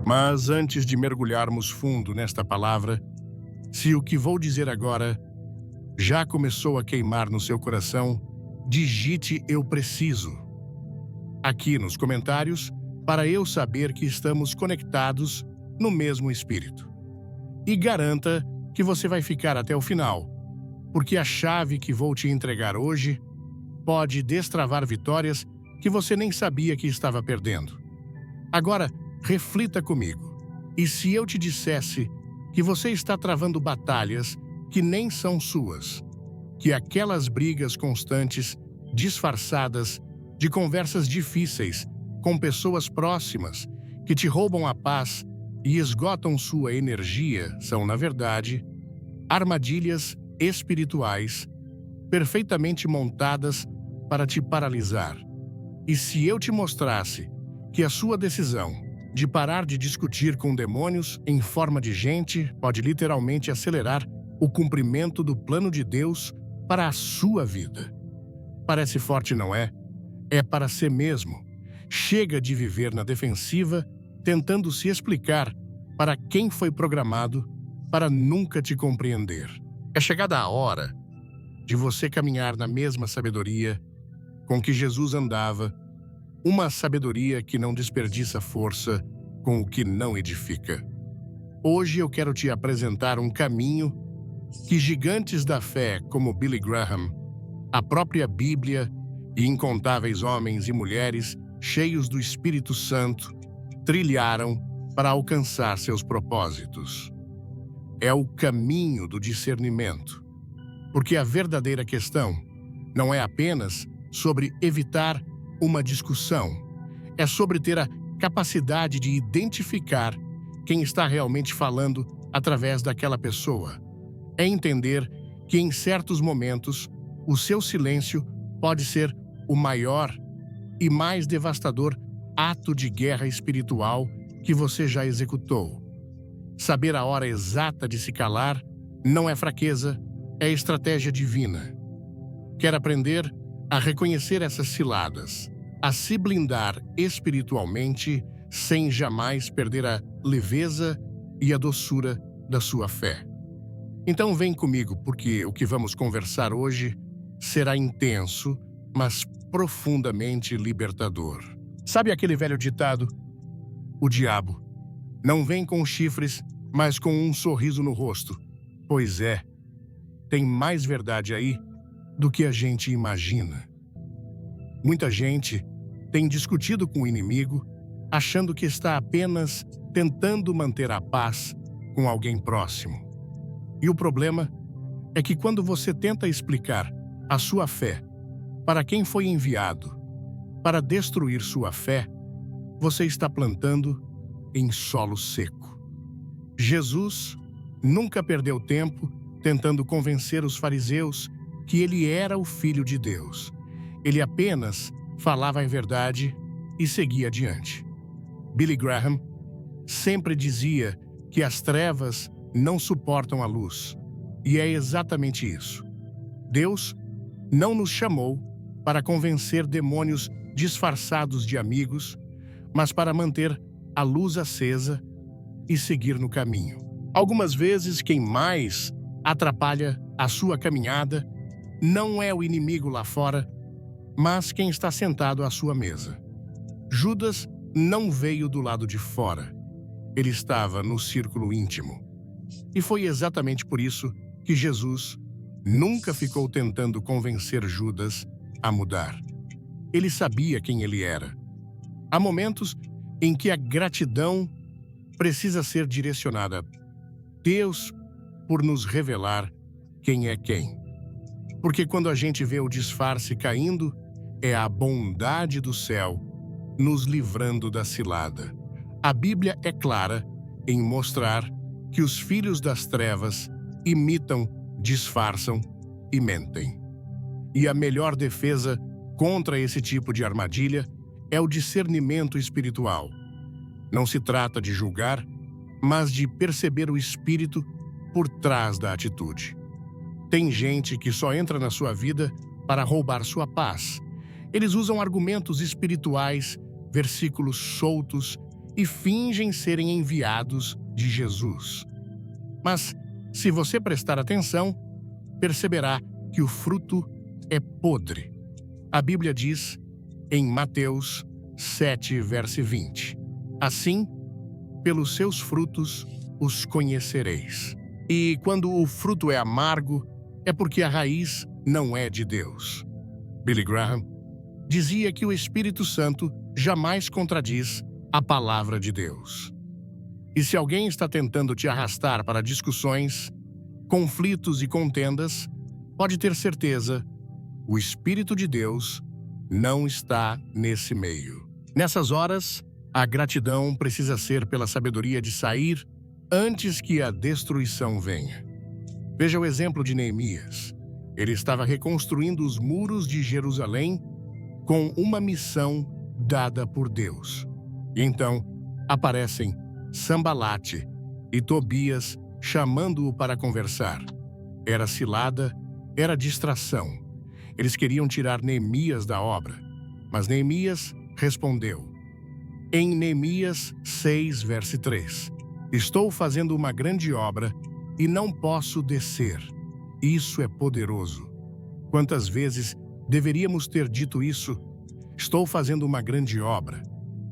Mas antes de mergulharmos fundo nesta palavra, se o que vou dizer agora já começou a queimar no seu coração, digite "eu preciso" aqui nos comentários para eu saber que estamos conectados no mesmo espírito. E garanta que você vai ficar até o final, porque a chave que vou te entregar hoje pode destravar vitórias que você nem sabia que estava perdendo. Agora, reflita comigo. E se eu te dissesse que você está travando batalhas que nem são suas, que aquelas brigas constantes, disfarçadas, de conversas difíceis com pessoas próximas que te roubam a paz e esgotam sua energia são, na verdade, armadilhas espirituais perfeitamente montadas para te paralisar. E se eu te mostrasse que a sua decisão de parar de discutir com demônios em forma de gente pode literalmente acelerar o cumprimento do plano de Deus para a sua vida? Parece forte, não é? É para ser mesmo. Chega de viver na defensiva, tentando se explicar para quem foi programado para nunca te compreender. É chegada a hora de você caminhar na mesma sabedoria com que Jesus andava, uma sabedoria que não desperdiça força com o que não edifica. Hoje eu quero te apresentar um caminho que gigantes da fé como Billy Graham, a própria Bíblia e incontáveis homens e mulheres cheios do Espírito Santo trilharam para alcançar seus propósitos. É o caminho do discernimento, porque a verdadeira questão não é apenas sobre evitar uma discussão, é sobre ter a capacidade de identificar quem está realmente falando através daquela pessoa. É entender que em certos momentos o seu silêncio pode ser o maior e mais devastador ato de guerra espiritual que você já executou. Saber a hora exata de se calar não é fraqueza, é estratégia divina. Quer aprender a reconhecer essas ciladas, a se blindar espiritualmente sem jamais perder a leveza e a doçura da sua fé? Então vem comigo, porque o que vamos conversar hoje será intenso, mas profundamente libertador. Sabe aquele velho ditado? O diabo não vem com chifres, mas com um sorriso no rosto. Pois é, tem mais verdade aí do que a gente imagina. Muita gente tem discutido com o inimigo, achando que está apenas tentando manter a paz com alguém próximo. E o problema é que quando você tenta explicar a sua fé para quem foi enviado para destruir sua fé, você está plantando em solo seco. Jesus nunca perdeu tempo tentando convencer os fariseus que ele era o Filho de Deus. Ele apenas falava a verdade e seguia adiante. Billy Graham sempre dizia que as trevas não suportam a luz. E é exatamente isso. Deus não nos chamou para convencer demônios disfarçados de amigos, mas para manter a luz acesa e seguir no caminho. Algumas vezes, quem mais atrapalha a sua caminhada não é o inimigo lá fora, mas quem está sentado à sua mesa. Judas não veio do lado de fora. Ele estava no círculo íntimo. E foi exatamente por isso que Jesus nunca ficou tentando convencer Judas a mudar. Ele sabia quem ele era. Há momentos em que a gratidão precisa ser direcionada a Deus por nos revelar quem é quem. Porque quando a gente vê o disfarce caindo, é a bondade do céu nos livrando da cilada. A Bíblia é clara em mostrar que os filhos das trevas imitam, disfarçam e mentem. E a melhor defesa contra esse tipo de armadilha é o discernimento espiritual. Não se trata de julgar, mas de perceber o espírito por trás da atitude. Tem gente que só entra na sua vida para roubar sua paz. Eles usam argumentos espirituais, versículos soltos e fingem serem enviados de Jesus. Mas, se você prestar atenção, perceberá que o fruto é podre. A Bíblia diz, em Mateus 7, verso 20, assim, pelos seus frutos os conhecereis. E quando o fruto é amargo, é porque a raiz não é de Deus. Billy Graham dizia que o Espírito Santo jamais contradiz a palavra de Deus. E se alguém está tentando te arrastar para discussões, conflitos e contendas, pode ter certeza, o Espírito de Deus não está nesse meio. Nessas horas, a gratidão precisa ser pela sabedoria de sair antes que a destruição venha. Veja o exemplo de Neemias. Ele estava reconstruindo os muros de Jerusalém com uma missão dada por Deus. E então aparecem Sambalate e Tobias chamando-o para conversar. Era cilada, era distração. Eles queriam tirar Neemias da obra, mas Neemias respondeu. Em Neemias 6, verso 3, estou fazendo uma grande obra e não posso descer. Isso é poderoso. Quantas vezes deveríamos ter dito isso? Estou fazendo uma grande obra.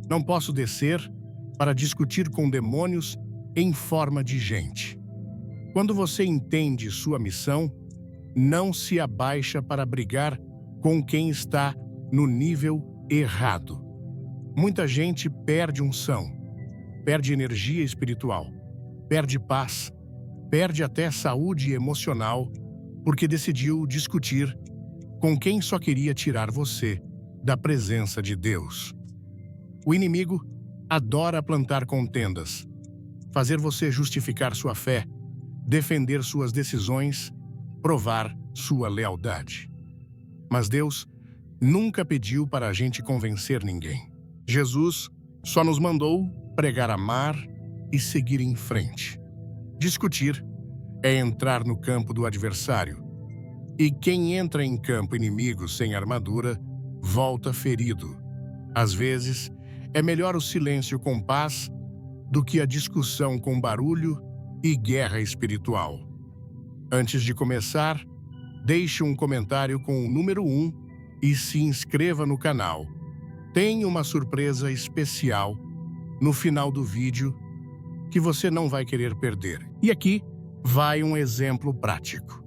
Não posso descer para discutir com demônios em forma de gente. Quando você entende sua missão, não se abaixa para brigar com quem está no nível errado. Muita gente perde unção, perde energia espiritual, perde paz, perde até saúde emocional porque decidiu discutir com quem só queria tirar você da presença de Deus. O inimigo adora plantar contendas, fazer você justificar sua fé, defender suas decisões, provar sua lealdade. Mas Deus nunca pediu para a gente convencer ninguém. Jesus só nos mandou pregar amar e seguir em frente. Discutir é entrar no campo do adversário. E quem entra em campo inimigo sem armadura, volta ferido. Às vezes, é melhor o silêncio com paz do que a discussão com barulho e guerra espiritual. Antes de começar, deixe um comentário com o número 1 e se inscreva no canal. Tem uma surpresa especial no final do vídeo que você não vai querer perder. E aqui vai um exemplo prático.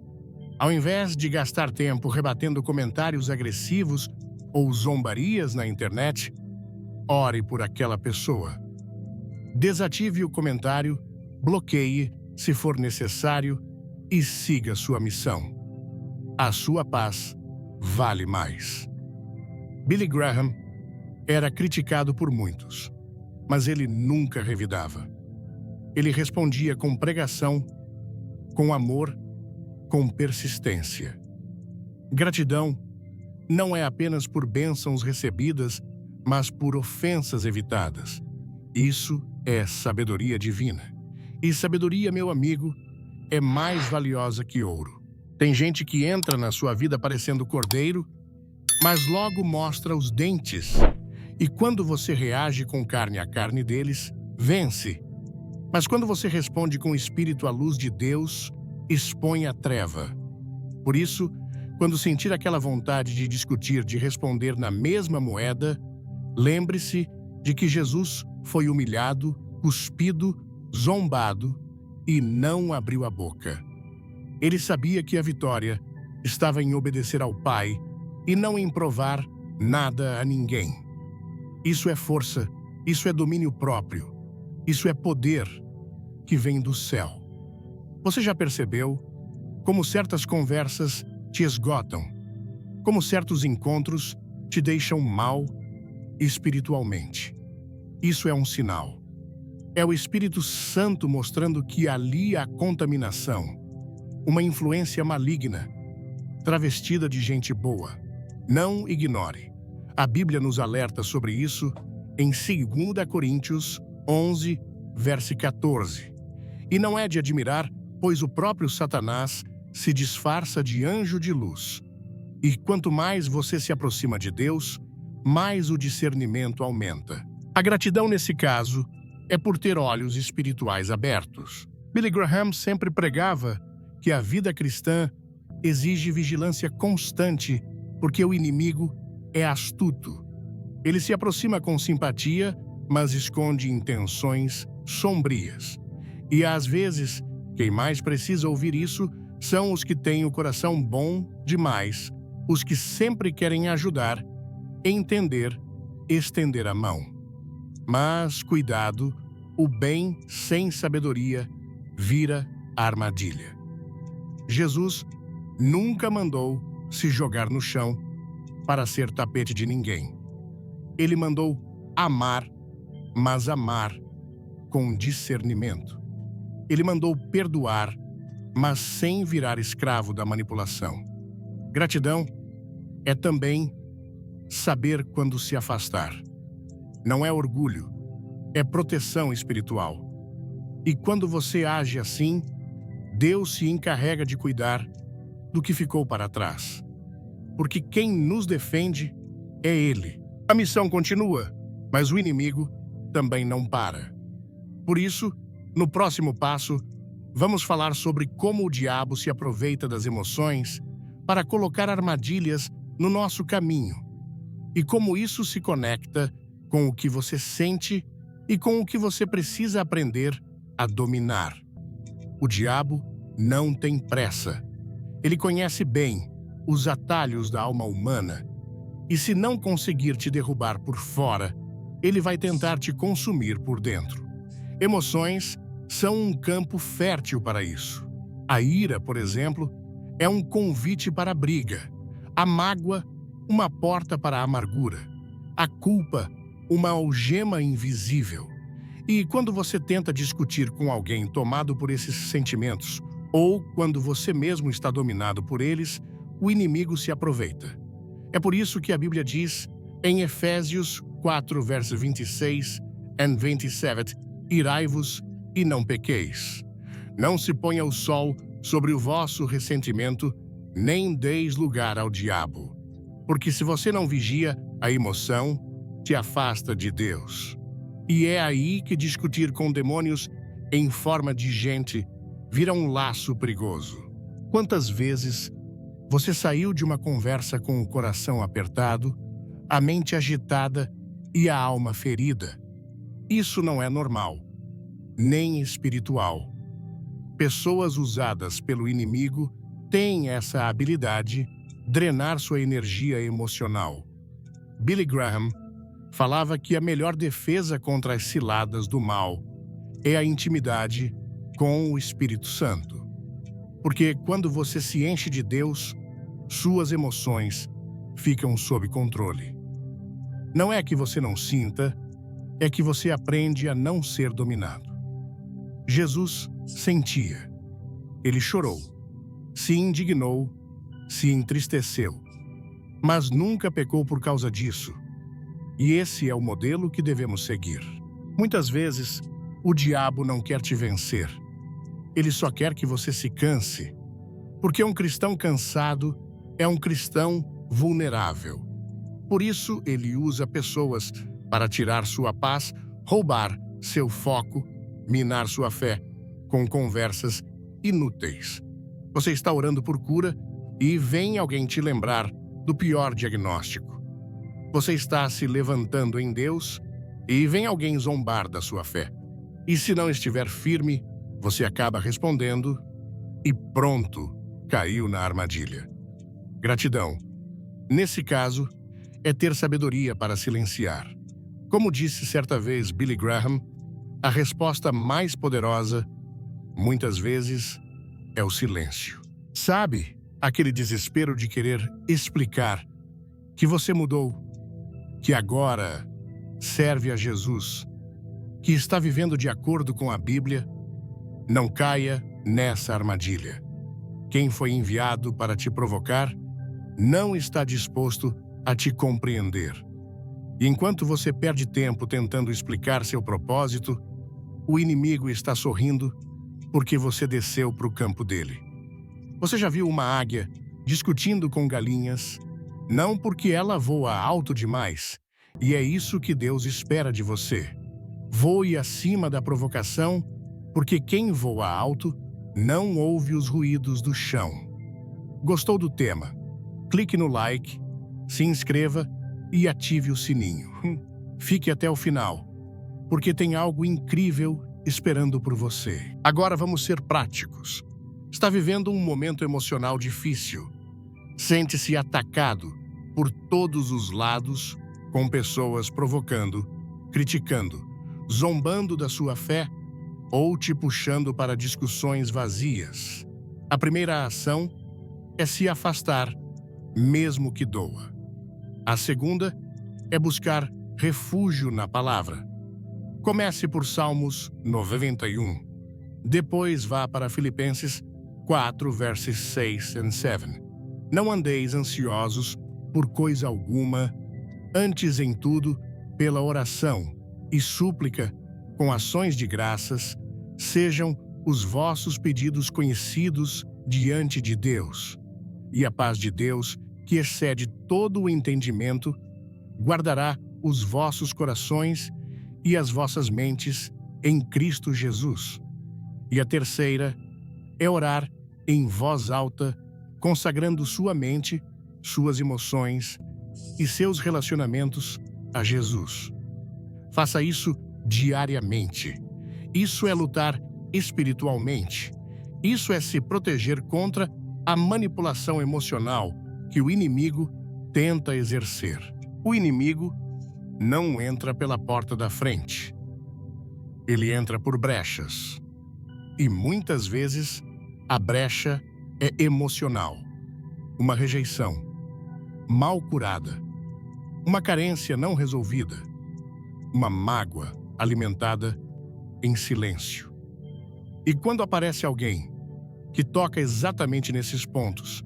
Ao invés de gastar tempo rebatendo comentários agressivos ou zombarias na internet, ore por aquela pessoa. Desative o comentário, bloqueie se for necessário e siga sua missão. A sua paz vale mais. Billy Graham era criticado por muitos, mas ele nunca revidava. Ele respondia com pregação, com amor, com persistência. Gratidão não é apenas por bênçãos recebidas, mas por ofensas evitadas. Isso é sabedoria divina. E sabedoria, meu amigo, é mais valiosa que ouro. Tem gente que entra na sua vida parecendo cordeiro, mas logo mostra os dentes. E quando você reage com carne à carne deles, vence. Mas quando você responde com o espírito à luz de Deus, expõe a treva. Por isso, quando sentir aquela vontade de discutir, de responder na mesma moeda, lembre-se de que Jesus foi humilhado, cuspido, zombado e não abriu a boca. Ele sabia que a vitória estava em obedecer ao Pai e não em provar nada a ninguém. Isso é força, isso é domínio próprio, isso é poder que vem do céu. Você já percebeu como certas conversas te esgotam, como certos encontros te deixam mal espiritualmente? Isso é um sinal. É o Espírito Santo mostrando que ali há contaminação, uma influência maligna, travestida de gente boa. Não ignore. A Bíblia nos alerta sobre isso em 2 Coríntios 11, verso 14. E não é de admirar, pois o próprio Satanás se disfarça de anjo de luz. E quanto mais você se aproxima de Deus, mais o discernimento aumenta. A gratidão nesse caso é por ter olhos espirituais abertos. Billy Graham sempre pregava que a vida cristã exige vigilância constante porque o inimigo é astuto. Ele se aproxima com simpatia, mas esconde intenções sombrias. E às vezes, quem mais precisa ouvir isso são os que têm o coração bom demais, os que sempre querem ajudar, entender, estender a mão. Mas, cuidado, o bem sem sabedoria vira armadilha. Jesus nunca mandou se jogar no chão para ser tapete de ninguém. Ele mandou amar, mas amar com discernimento. Ele mandou perdoar, mas sem virar escravo da manipulação. Gratidão é também saber quando se afastar. Não é orgulho, é proteção espiritual. E quando você age assim, Deus se encarrega de cuidar do que ficou para trás. Porque quem nos defende é Ele. A missão continua, mas o inimigo também não para. Por isso, no próximo passo, vamos falar sobre como o diabo se aproveita das emoções para colocar armadilhas no nosso caminho e como isso se conecta com o que você sente e com o que você precisa aprender a dominar. O diabo não tem pressa. Ele conhece bem os atalhos da alma humana e, se não conseguir te derrubar por fora, ele vai tentar te consumir por dentro. Emoções são um campo fértil para isso. A ira, por exemplo, é um convite para a briga. A mágoa, uma porta para a amargura. A culpa, uma algema invisível. E quando você tenta discutir com alguém tomado por esses sentimentos, ou quando você mesmo está dominado por eles, o inimigo se aproveita. É por isso que a Bíblia diz, em Efésios 4, verso 26 e 27, irai-vos e não pequeis. Não se ponha o sol sobre o vosso ressentimento, nem deis lugar ao diabo. Porque se você não vigia, a emoção te afasta de Deus. E é aí que discutir com demônios em forma de gente vira um laço perigoso. Quantas vezes você saiu de uma conversa com o coração apertado, a mente agitada e a alma ferida? Isso não é normal, nem espiritual. Pessoas usadas pelo inimigo têm essa habilidade, drenar sua energia emocional. Billy Graham falava que a melhor defesa contra as ciladas do mal é a intimidade com o Espírito Santo. Porque quando você se enche de Deus, suas emoções ficam sob controle. Não é que você não sinta, é que você aprende a não ser dominado. Jesus sentia. Ele chorou, se indignou, se entristeceu, mas nunca pecou por causa disso. E esse é o modelo que devemos seguir. Muitas vezes, o diabo não quer te vencer. Ele só quer que você se canse. Porque um cristão cansado é um cristão vulnerável. Por isso, ele usa pessoas para tirar sua paz, roubar seu foco, minar sua fé com conversas inúteis. Você está orando por cura e vem alguém te lembrar do pior diagnóstico. Você está se levantando em Deus e vem alguém zombar da sua fé. E se não estiver firme, você acaba respondendo e pronto, caiu na armadilha. Gratidão, nesse caso, é ter sabedoria para silenciar. Como disse certa vez Billy Graham, a resposta mais poderosa, muitas vezes, é o silêncio. Sabe aquele desespero de querer explicar que você mudou, que agora serve a Jesus, que está vivendo de acordo com a Bíblia? Não caia nessa armadilha. Quem foi enviado para te provocar não está disposto a te compreender. E enquanto você perde tempo tentando explicar seu propósito, o inimigo está sorrindo porque você desceu para o campo dele. Você já viu uma águia discutindo com galinhas? Não porque ela voa alto demais, E é isso que Deus espera de você. Voe acima da provocação, porque quem voa alto não ouve os ruídos do chão. Gostou do tema? Clique no like, se inscreva e ative o sininho. Fique até o final, porque tem algo incrível esperando por você. Agora vamos ser práticos. Está vivendo um momento emocional difícil. Sente-se atacado por todos os lados, com pessoas provocando, criticando, zombando da sua fé ou te puxando para discussões vazias. A primeira ação é se afastar, mesmo que doa. A segunda é buscar refúgio na palavra. Comece por Salmos 91. Depois vá para Filipenses 4, versos 6 e 7. Não andeis ansiosos por coisa alguma, antes em tudo, pela oração e súplica, com ações de graças, sejam os vossos pedidos conhecidos diante de Deus. E a paz de Deus, que excede todo o entendimento, guardará os vossos corações e as vossas mentes em Cristo Jesus. E a terceira é orar em voz alta, consagrando sua mente, suas emoções e seus relacionamentos a Jesus. Faça isso diariamente. Isso é lutar espiritualmente. Isso é se proteger contra a manipulação emocional que o inimigo tenta exercer. O inimigo não entra pela porta da frente. Ele entra por brechas. E muitas vezes a brecha é emocional. Uma rejeição mal curada, uma carência não resolvida, uma mágoa alimentada em silêncio. E quando aparece alguém que toca exatamente nesses pontos,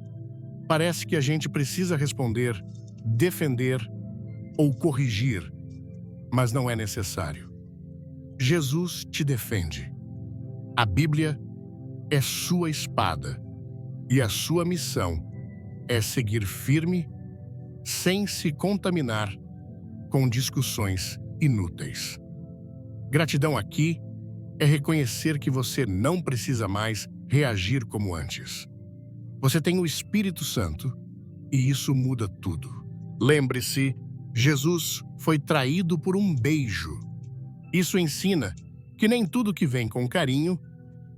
parece que a gente precisa responder, defender ou corrigir, mas não é necessário. Jesus te defende. A Bíblia é sua espada e a sua missão é seguir firme, sem se contaminar com discussões inúteis. Gratidão aqui é reconhecer que você não precisa mais reagir como antes. Você tem o Espírito Santo e isso muda tudo. Lembre-se, Jesus foi traído por um beijo. Isso ensina que nem tudo que vem com carinho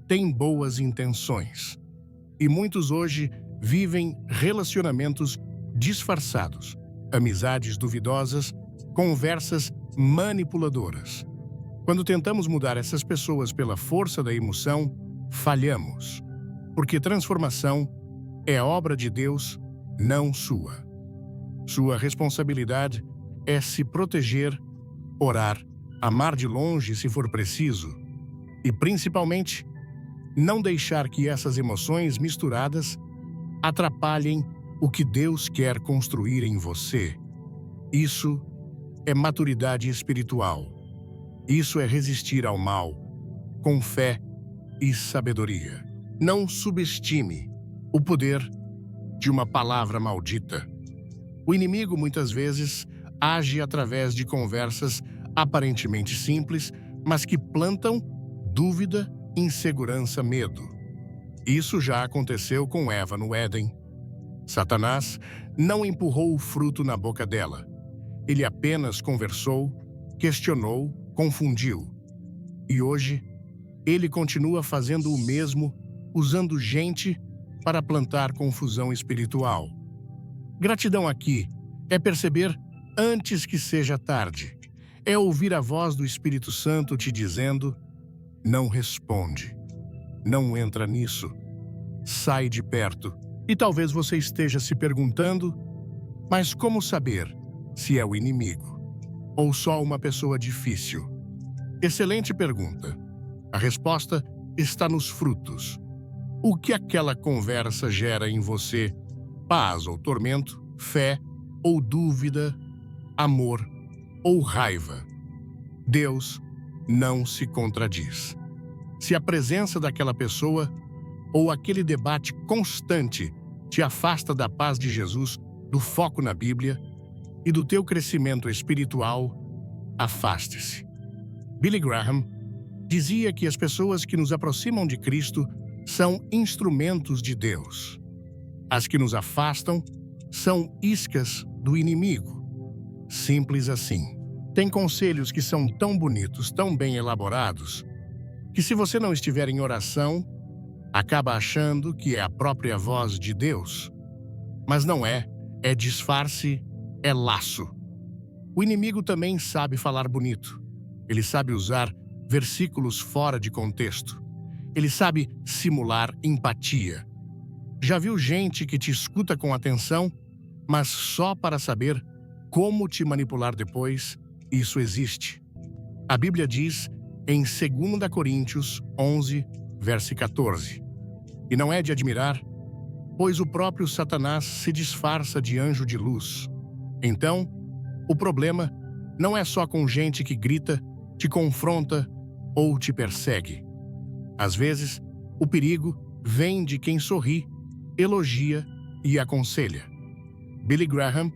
tem boas intenções. E muitos hoje vivem relacionamentos disfarçados, amizades duvidosas, conversas manipuladoras. Quando tentamos mudar essas pessoas pela força da emoção, falhamos, porque transformação é obra de Deus, não sua. Sua responsabilidade é se proteger, orar, amar de longe se for preciso e, principalmente, não deixar que essas emoções misturadas atrapalhem o que Deus quer construir em você. Isso é maturidade espiritual. Isso é resistir ao mal, com fé e sabedoria. Não subestime o poder de uma palavra maldita. O inimigo muitas vezes age através de conversas aparentemente simples, mas que plantam dúvida, insegurança, medo. Isso já aconteceu com Eva no Éden. Satanás não empurrou o fruto na boca dela. Ele apenas conversou, questionou, confundiu. E hoje, ele continua fazendo o mesmo, usando gente para plantar confusão espiritual. Gratidão aqui é perceber antes que seja tarde. É ouvir a voz do Espírito Santo te dizendo: não responde, não entra nisso, sai de perto. E talvez você esteja se perguntando: mas como saber se é o inimigo ou só uma pessoa difícil? Excelente pergunta. A resposta está nos frutos. O que aquela conversa gera em você? Paz ou tormento, fé ou dúvida, amor ou raiva? Deus não se contradiz. Se a presença daquela pessoa ou aquele debate constante te afasta da paz de Jesus, do foco na Bíblia, e do teu crescimento espiritual, afaste-se. Billy Graham dizia que as pessoas que nos aproximam de Cristo são instrumentos de Deus. As que nos afastam são iscas do inimigo. Simples assim. Tem conselhos que são tão bonitos, tão bem elaborados, que se você não estiver em oração, acaba achando que é a própria voz de Deus. Mas não é, é disfarce, é laço. O inimigo também sabe falar bonito. Ele sabe usar versículos fora de contexto. Ele sabe simular empatia. Já viu gente que te escuta com atenção, mas só para saber como te manipular depois? Isso existe. A Bíblia diz em 2 Coríntios 11, verso 14. E não é de admirar, pois o próprio Satanás se disfarça de anjo de luz. Então, o problema não é só com gente que grita, te confronta ou te persegue. Às vezes, o perigo vem de quem sorri, elogia e aconselha. Billy Graham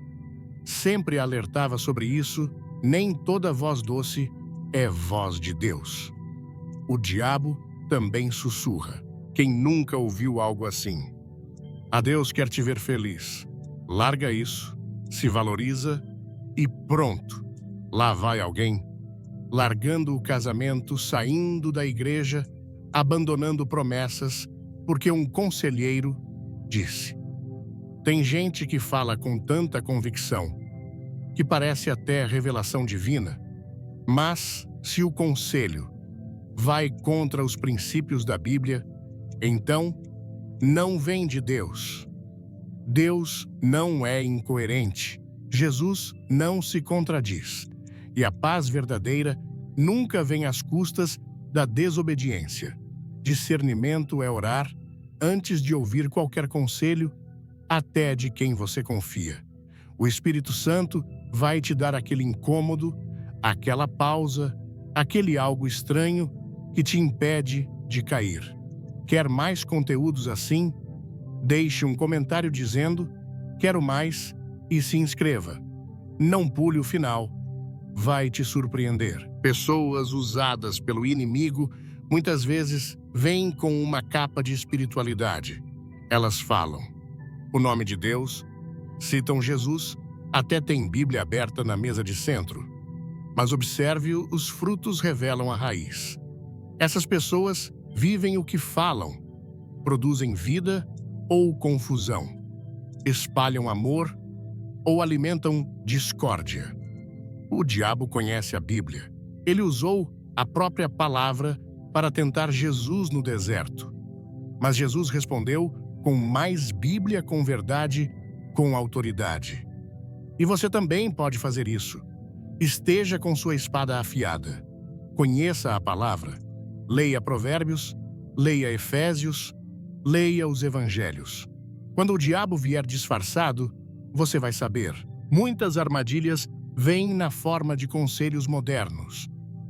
sempre alertava sobre isso. Nem toda voz doce é voz de Deus. O diabo também sussurra. Quem nunca ouviu algo assim? A Deus quer te ver feliz. Larga isso, se valoriza e pronto. Lá vai alguém, largando o casamento, saindo da igreja, abandonando promessas, porque um conselheiro disse. Tem gente que fala com tanta convicção, que parece até revelação divina, mas se o conselho vai contra os princípios da Bíblia, então não vem de Deus. Deus não é incoerente. Jesus não se contradiz. E a paz verdadeira nunca vem às custas da desobediência. Discernimento é orar antes de ouvir qualquer conselho, até de quem você confia. O Espírito Santo vai te dar aquele incômodo, aquela pausa, aquele algo estranho que te impede de cair. Quer mais conteúdos assim? Deixe um comentário dizendo "Quero mais" e se inscreva. Não pule o final. Vai te surpreender. Pessoas usadas pelo inimigo muitas vezes vêm com uma capa de espiritualidade. Elas falam o nome de Deus, citam Jesus, até tem Bíblia aberta na mesa de centro. Mas observe-o, os frutos revelam a raiz. Essas pessoas vivem o que falam, produzem vida ou confusão, espalham amor ou alimentam discórdia. O diabo conhece a Bíblia. Ele usou a própria palavra para tentar Jesus no deserto. Mas Jesus respondeu com mais Bíblia, com verdade, com autoridade. E você também pode fazer isso. Esteja com sua espada afiada. Conheça a palavra. Leia Provérbios, leia Efésios, leia os Evangelhos. Quando o diabo vier disfarçado, você vai saber. Muitas armadilhas vêm na forma de conselhos modernos.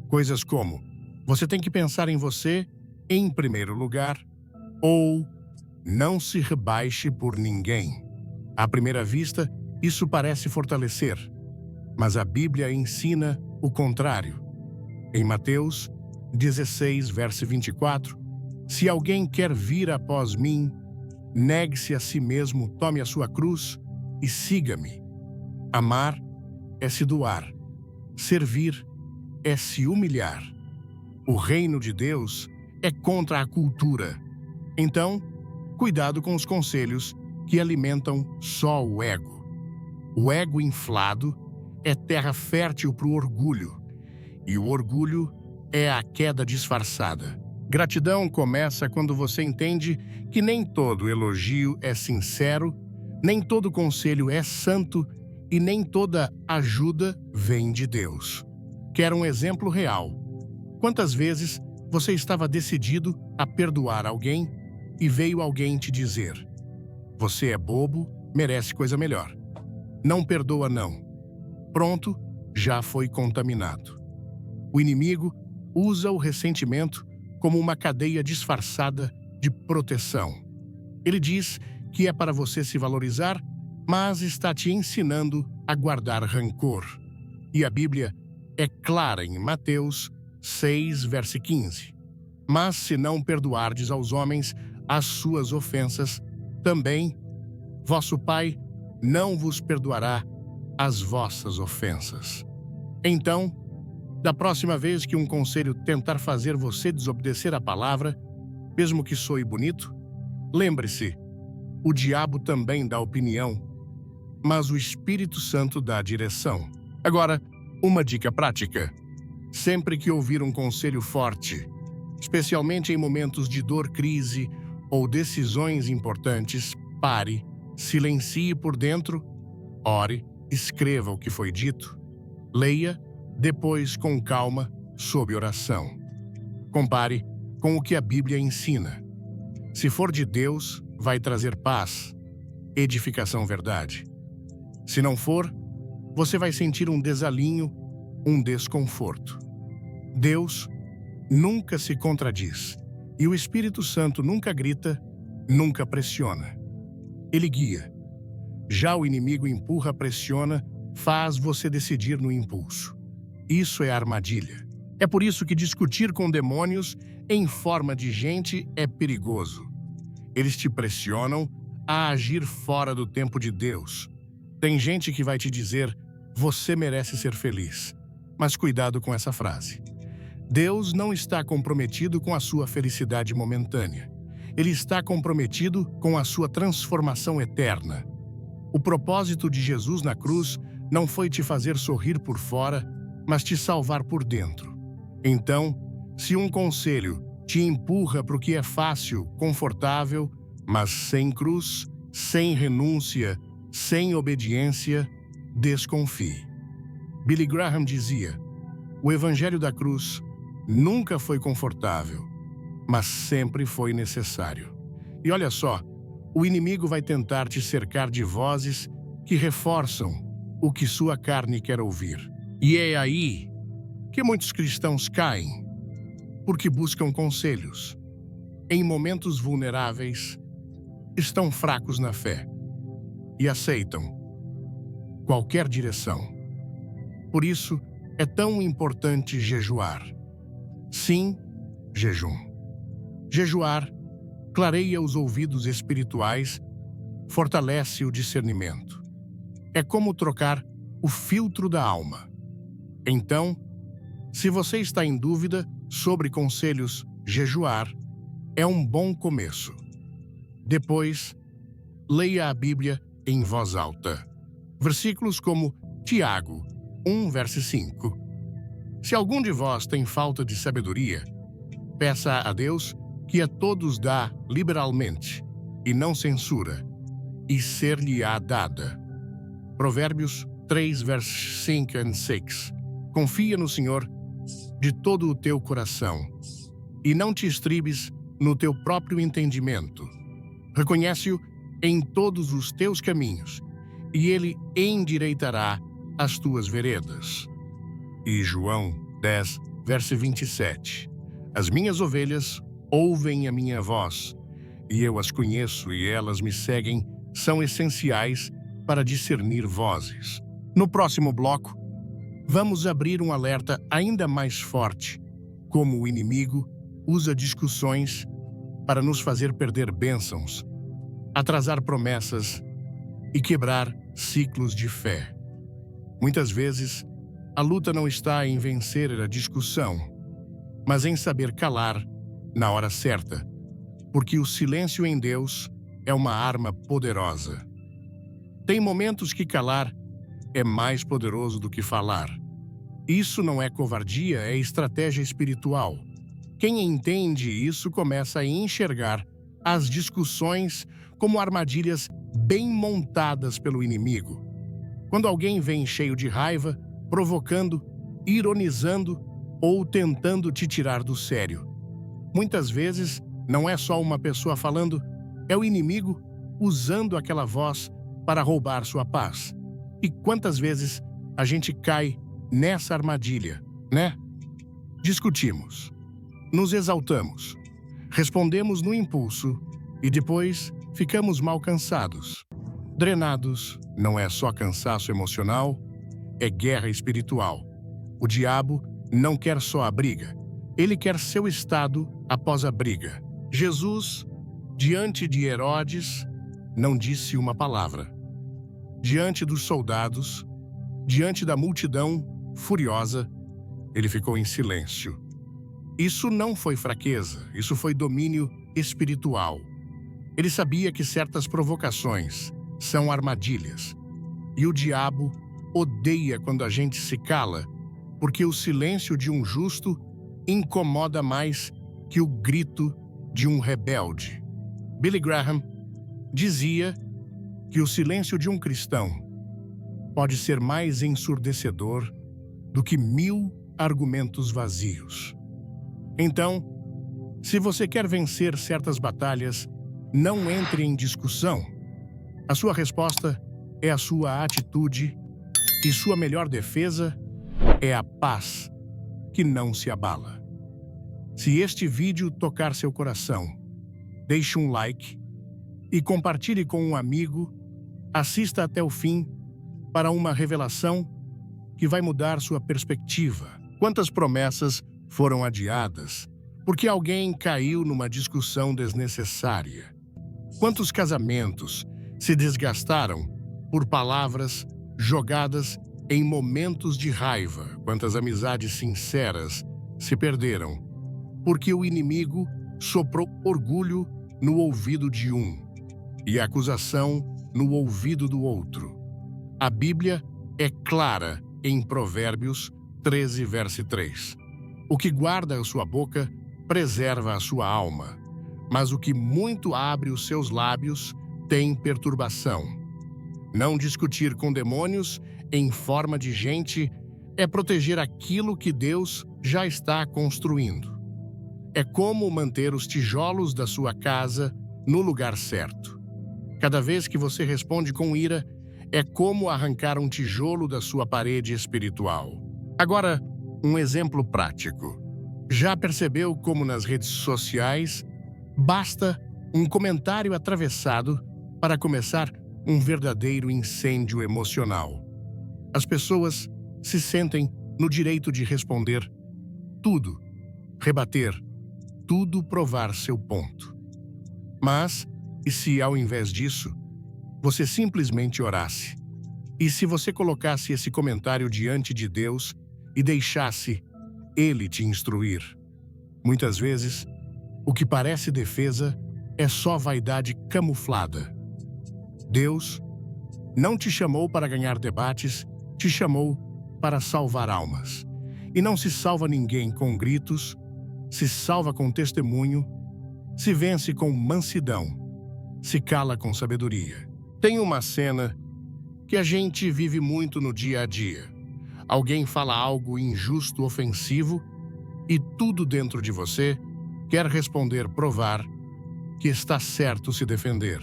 Coisas como: você tem que pensar em você em primeiro lugar, ou não se rebaixe por ninguém. À primeira vista, isso parece fortalecer, mas a Bíblia ensina o contrário. Em Mateus 16, verso 24, se alguém quer vir após mim, negue-se a si mesmo, tome a sua cruz e siga-me. Amar é se doar. Servir é se humilhar. O reino de Deus é contra a cultura. Então, cuidado com os conselhos que alimentam só o ego. O ego inflado é terra fértil para o orgulho, e o orgulho é a queda disfarçada. Gratidão começa quando você entende que nem todo elogio é sincero, nem todo conselho é santo e nem toda ajuda vem de Deus. Quero um exemplo real. Quantas vezes você estava decidido a perdoar alguém e veio alguém te dizer: você é bobo, merece coisa melhor. Não perdoa não. Pronto, já foi contaminado. O inimigo usa o ressentimento como uma cadeia disfarçada de proteção. Ele diz que é para você se valorizar, mas está te ensinando a guardar rancor. E a Bíblia é clara em Mateus 6, verso 15. Mas se não perdoardes aos homens as suas ofensas, também vosso Pai não vos perdoará as vossas ofensas. Então, da próxima vez que um conselho tentar fazer você desobedecer a palavra, mesmo que soe bonito, lembre-se, o diabo também dá opinião, mas o Espírito Santo dá direção. Agora, uma dica prática. Sempre que ouvir um conselho forte, especialmente em momentos de dor, crise ou decisões importantes, pare, silencie por dentro, ore, escreva o que foi dito, leia, depois com calma, sob oração. Compare com o que a Bíblia ensina. Se for de Deus, vai trazer paz, edificação, verdade. Se não for, você vai sentir um desalinho, um desconforto. Deus nunca se contradiz e o Espírito Santo nunca grita, nunca pressiona. Ele guia. Já o inimigo empurra, pressiona, faz você decidir no impulso. Isso é armadilha. É por isso que discutir com demônios em forma de gente é perigoso. Eles te pressionam a agir fora do tempo de Deus. Tem gente que vai te dizer, você merece ser feliz. Mas cuidado com essa frase. Deus não está comprometido com a sua felicidade momentânea. Ele está comprometido com a sua transformação eterna. O propósito de Jesus na cruz não foi te fazer sorrir por fora, mas te salvar por dentro. Então, se um conselho te empurra para o que é fácil, confortável, mas sem cruz, sem renúncia, sem obediência, desconfie. Billy Graham dizia, o evangelho da cruz nunca foi confortável, mas sempre foi necessário. E olha só, o inimigo vai tentar te cercar de vozes que reforçam o que sua carne quer ouvir. E é aí que muitos cristãos caem, porque buscam conselhos. Em momentos vulneráveis, estão fracos na fé e aceitam qualquer direção. Por isso, é tão importante jejuar. Sim, jejum. Jejuar clareia os ouvidos espirituais, fortalece o discernimento. É como trocar o filtro da alma. Então, se você está em dúvida sobre conselhos, jejuar é um bom começo. Depois, leia a Bíblia em voz alta. Versículos como Tiago 1, verso 5. Se algum de vós tem falta de sabedoria, peça a Deus que a todos dá liberalmente e não censura, e ser-lhe-á dada. Provérbios 3, versos 5 e 6. Confia no Senhor de todo o teu coração e não te estribes no teu próprio entendimento. Reconhece-o em todos os teus caminhos e ele endireitará as tuas veredas. E João 10, verso 27. As minhas ovelhas ouvem a minha voz, e eu as conheço e elas me seguem, são essenciais para discernir vozes. No próximo bloco, vamos abrir um alerta ainda mais forte, como o inimigo usa discussões para nos fazer perder bênçãos, atrasar promessas e quebrar ciclos de fé. Muitas vezes, a luta não está em vencer a discussão, mas em saber calar na hora certa, porque o silêncio em Deus é uma arma poderosa. Tem momentos que calar é mais poderoso do que falar. Isso não é covardia, é estratégia espiritual. Quem entende isso começa a enxergar as discussões como armadilhas bem montadas pelo inimigo. Quando alguém vem cheio de raiva, provocando, ironizando ou tentando te tirar do sério. Muitas vezes, não é só uma pessoa falando, é o inimigo usando aquela voz para roubar sua paz. E quantas vezes a gente cai nessa armadilha, né? Discutimos, nos exaltamos, respondemos no impulso e depois ficamos mal cansados. Drenados não é só cansaço emocional, é guerra espiritual. O diabo não quer só a briga, ele quer seu estado após a briga. Jesus, diante de Herodes, não disse uma palavra. Diante dos soldados, diante da multidão furiosa, ele ficou em silêncio. Isso não foi fraqueza, isso foi domínio espiritual. Ele sabia que certas provocações são armadilhas. E o diabo odeia quando a gente se cala, porque o silêncio de um justo incomoda mais que o grito de um rebelde. Billy Graham dizia que o silêncio de um cristão pode ser mais ensurdecedor do que 1000 argumentos vazios. Então, se você quer vencer certas batalhas, não entre em discussão. A sua resposta é a sua atitude e sua melhor defesa é a paz que não se abala. Se este vídeo tocar seu coração, deixe um like e compartilhe com um amigo. Assista até o fim para uma revelação que vai mudar sua perspectiva. Quantas promessas foram adiadas porque alguém caiu numa discussão desnecessária? Quantos casamentos se desgastaram por palavras jogadas em momentos de raiva? Quantas amizades sinceras se perderam porque o inimigo soprou orgulho no ouvido de um e acusação no ouvido do outro? A Bíblia é clara em Provérbios 13, verso 3. O que guarda a sua boca preserva a sua alma, mas o que muito abre os seus lábios tem perturbação. Não discutir com demônios em forma de gente é proteger aquilo que Deus já está construindo. É como manter os tijolos da sua casa no lugar certo. Cada vez que você responde com ira, é como arrancar um tijolo da sua parede espiritual. Agora, um exemplo prático. Já percebeu como nas redes sociais basta um comentário atravessado para começar um verdadeiro incêndio emocional? As pessoas se sentem no direito de responder tudo, rebater tudo, provar seu ponto. Mas, e se ao invés disso, você simplesmente orasse? E se você colocasse esse comentário diante de Deus e deixasse Ele te instruir? Muitas vezes, o que parece defesa é só vaidade camuflada. Deus não te chamou para ganhar debates, te chamou para salvar almas. E não se salva ninguém com gritos, se salva com testemunho, se vence com mansidão, se cala com sabedoria. Tem uma cena que a gente vive muito no dia a dia. Alguém fala algo injusto, ofensivo, e tudo dentro de você quer responder, provar que está certo se defender.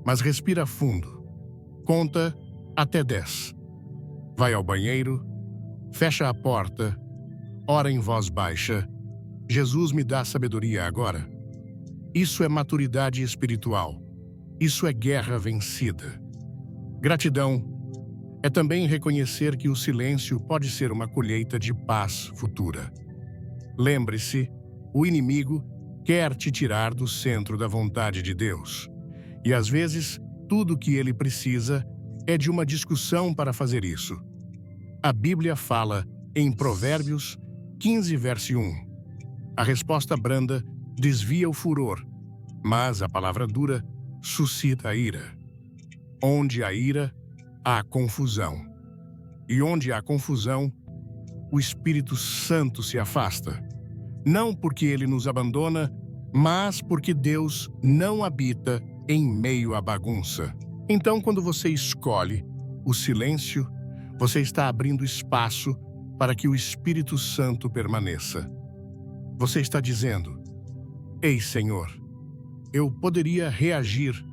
Mas respira fundo, conta até 10. Vai ao banheiro, fecha a porta, ora em voz baixa: Jesus, me dá sabedoria agora. Isso é maturidade espiritual. Isso é guerra vencida. Gratidão é também reconhecer que o silêncio pode ser uma colheita de paz futura. Lembre-se, o inimigo quer te tirar do centro da vontade de Deus. E às vezes, tudo o que ele precisa é de uma discussão para fazer isso. A Bíblia fala em Provérbios 15, verso 1. A resposta branda desvia o furor, mas a palavra dura suscita a ira. Onde há ira, há confusão. E onde há confusão, o Espírito Santo se afasta. Não porque ele nos abandona, mas porque Deus não habita em meio à bagunça. Então, quando você escolhe o silêncio, você está abrindo espaço para que o Espírito Santo permaneça. Você está dizendo: Ei, Senhor, eu poderia reagir,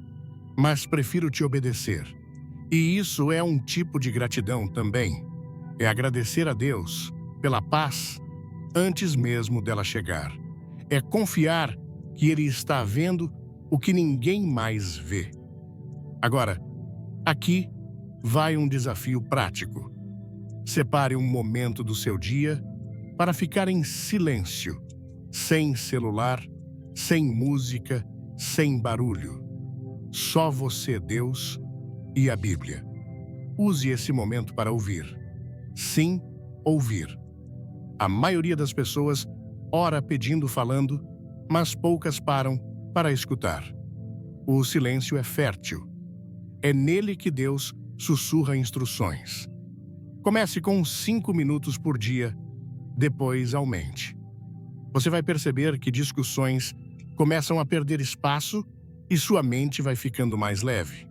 mas prefiro te obedecer. E isso é um tipo de gratidão também. É agradecer a Deus pela paz antes mesmo dela chegar. É confiar que Ele está vendo o que ninguém mais vê. Agora, Aqui vai um desafio prático. Separe um momento do seu dia para ficar em silêncio, sem celular, sem música, sem barulho. Só você, Deus e a Bíblia. Use esse momento para ouvir. Sim, ouvir. A maioria das pessoas ora pedindo, falando, mas poucas param para escutar. O silêncio é fértil. É nele que Deus sussurra instruções. Comece com 5 minutos por dia, depois aumente. Você vai perceber que discussões começam a perder espaço e sua mente vai ficando mais leve.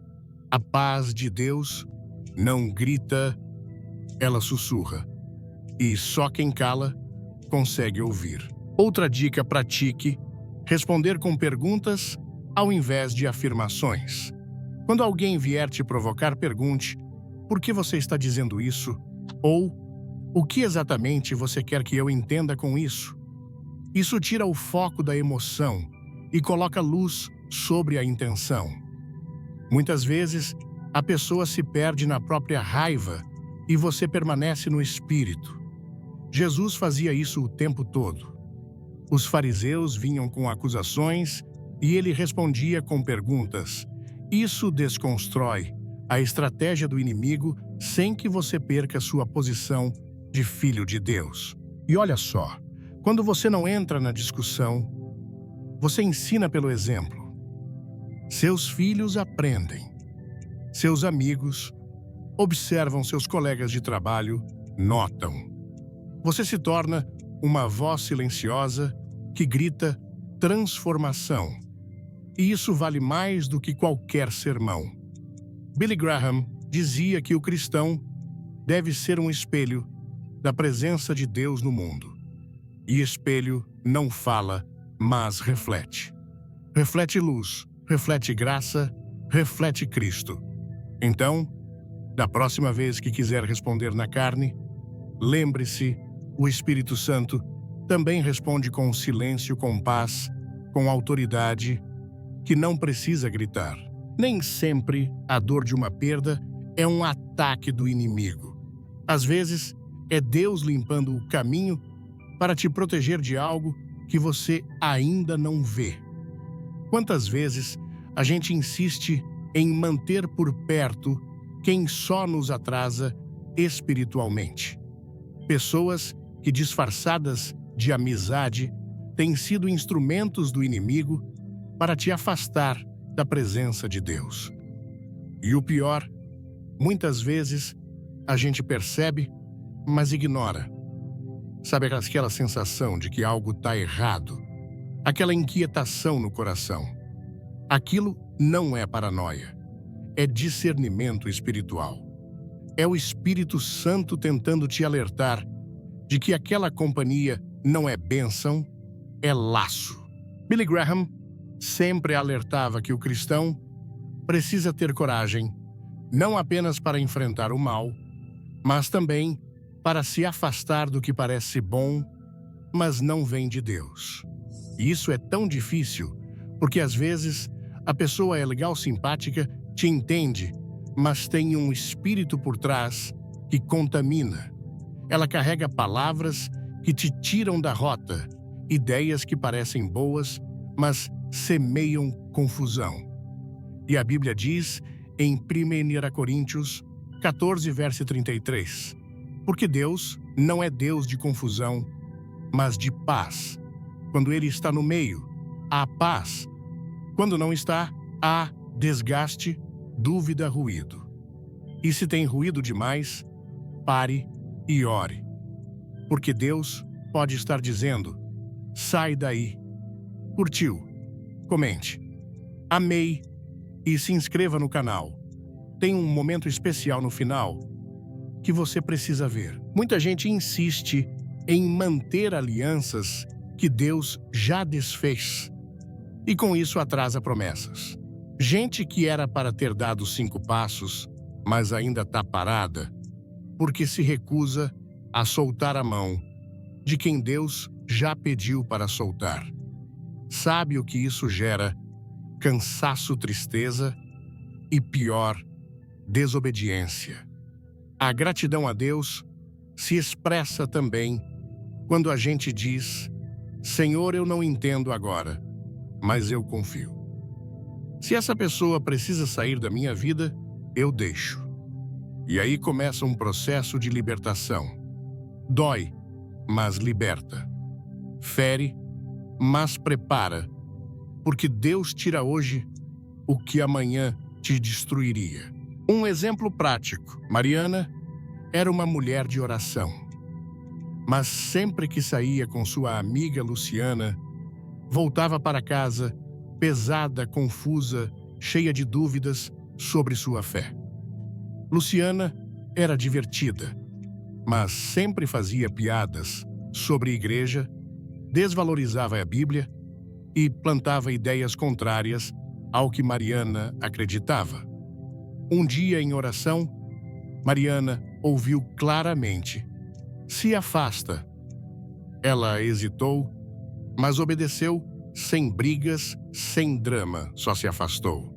A paz de Deus não grita, ela sussurra. E só quem cala consegue ouvir. Outra dica: pratique responder com perguntas ao invés de afirmações. Quando alguém vier te provocar, pergunte: por que você está dizendo isso? Ou o que exatamente você quer que eu entenda com isso? Isso tira o foco da emoção e coloca luz sobre a intenção. Muitas vezes, a pessoa se perde na própria raiva e você permanece no espírito. Jesus fazia isso o tempo todo. Os fariseus vinham com acusações e ele respondia com perguntas. Isso desconstrói a estratégia do inimigo sem que você perca sua posição de filho de Deus. E olha só, quando você não entra na discussão, você ensina pelo exemplo. Seus filhos aprendem. Seus amigos observam, seus colegas de trabalho notam. Você se torna uma voz silenciosa que grita transformação. E isso vale mais do que qualquer sermão. Billy Graham dizia que o cristão deve ser um espelho da presença de Deus no mundo. E espelho não fala, mas reflete. Reflete luz, reflete graça, reflete Cristo. Então, da próxima vez que quiser responder na carne, lembre-se, o Espírito Santo também responde com silêncio, com paz, com autoridade, que não precisa gritar. Nem sempre a dor de uma perda é um ataque do inimigo. Às vezes, é Deus limpando o caminho para te proteger de algo que você ainda não vê. Quantas vezes a gente insiste em manter por perto quem só nos atrasa espiritualmente? Pessoas que, disfarçadas de amizade, têm sido instrumentos do inimigo para te afastar da presença de Deus. E o pior, muitas vezes a gente percebe, mas ignora. Sabe aquela sensação de que algo está errado? Aquela inquietação no coração. Aquilo não é paranoia, é discernimento espiritual. É o Espírito Santo tentando te alertar de que aquela companhia não é bênção, é laço. Billy Graham sempre alertava que o cristão precisa ter coragem, não apenas para enfrentar o mal, mas também para se afastar do que parece bom, mas não vem de Deus. E isso é tão difícil, porque às vezes a pessoa é legal, simpática, te entende, mas tem um espírito por trás que contamina. Ela carrega palavras que te tiram da rota, ideias que parecem boas, mas semeiam confusão. E a Bíblia diz em 1 Coríntios 14, verso 33, porque Deus não é Deus de confusão, mas de paz. Quando Ele está no meio, há paz. Quando não está, há desgaste, dúvida, ruído. E se tem ruído demais, pare e ore. Porque Deus pode estar dizendo: sai daí. Curtiu? Comente. Amei e se inscreva no canal. Tem um momento especial no final que você precisa ver. Muita gente insiste em manter alianças que Deus já desfez e com isso atrasa promessas. Gente que era para ter dado 5 passos, mas ainda está parada porque se recusa a soltar a mão de quem Deus já pediu para soltar. Sabe o que isso gera? Cansaço, tristeza e, pior, desobediência. A gratidão a Deus se expressa também quando a gente diz: Senhor, eu não entendo agora, mas eu confio. Se essa pessoa precisa sair da minha vida, eu deixo. E aí começa um processo de libertação. Dói, mas liberta. Fere, mas prepara, porque Deus tira hoje o que amanhã te destruiria. Um exemplo prático: Mariana era uma mulher de oração, mas sempre que saía com sua amiga Luciana, voltava para casa pesada, confusa, cheia de dúvidas sobre sua fé. Luciana era divertida, mas sempre fazia piadas sobre igreja, desvalorizava a Bíblia e plantava ideias contrárias ao que Mariana acreditava. Um dia, em oração, Mariana ouviu claramente: se afasta. Ela hesitou, mas obedeceu sem brigas, sem drama, só se afastou.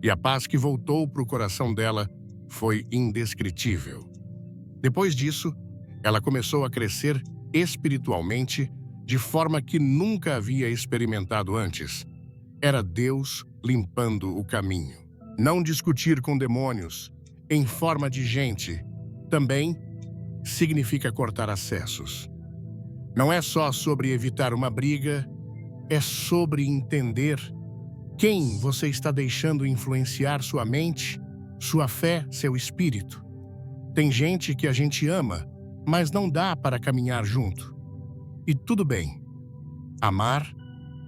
E a paz que voltou para o coração dela foi indescritível. Depois disso, ela começou a crescer espiritualmente de forma que nunca havia experimentado antes. Era Deus limpando o caminho. Não discutir com demônios em forma de gente também significa cortar acessos. Não é só sobre evitar uma briga, é sobre entender quem você está deixando influenciar sua mente, sua fé, seu espírito. Tem gente que a gente ama, mas não dá para caminhar junto. E tudo bem. Amar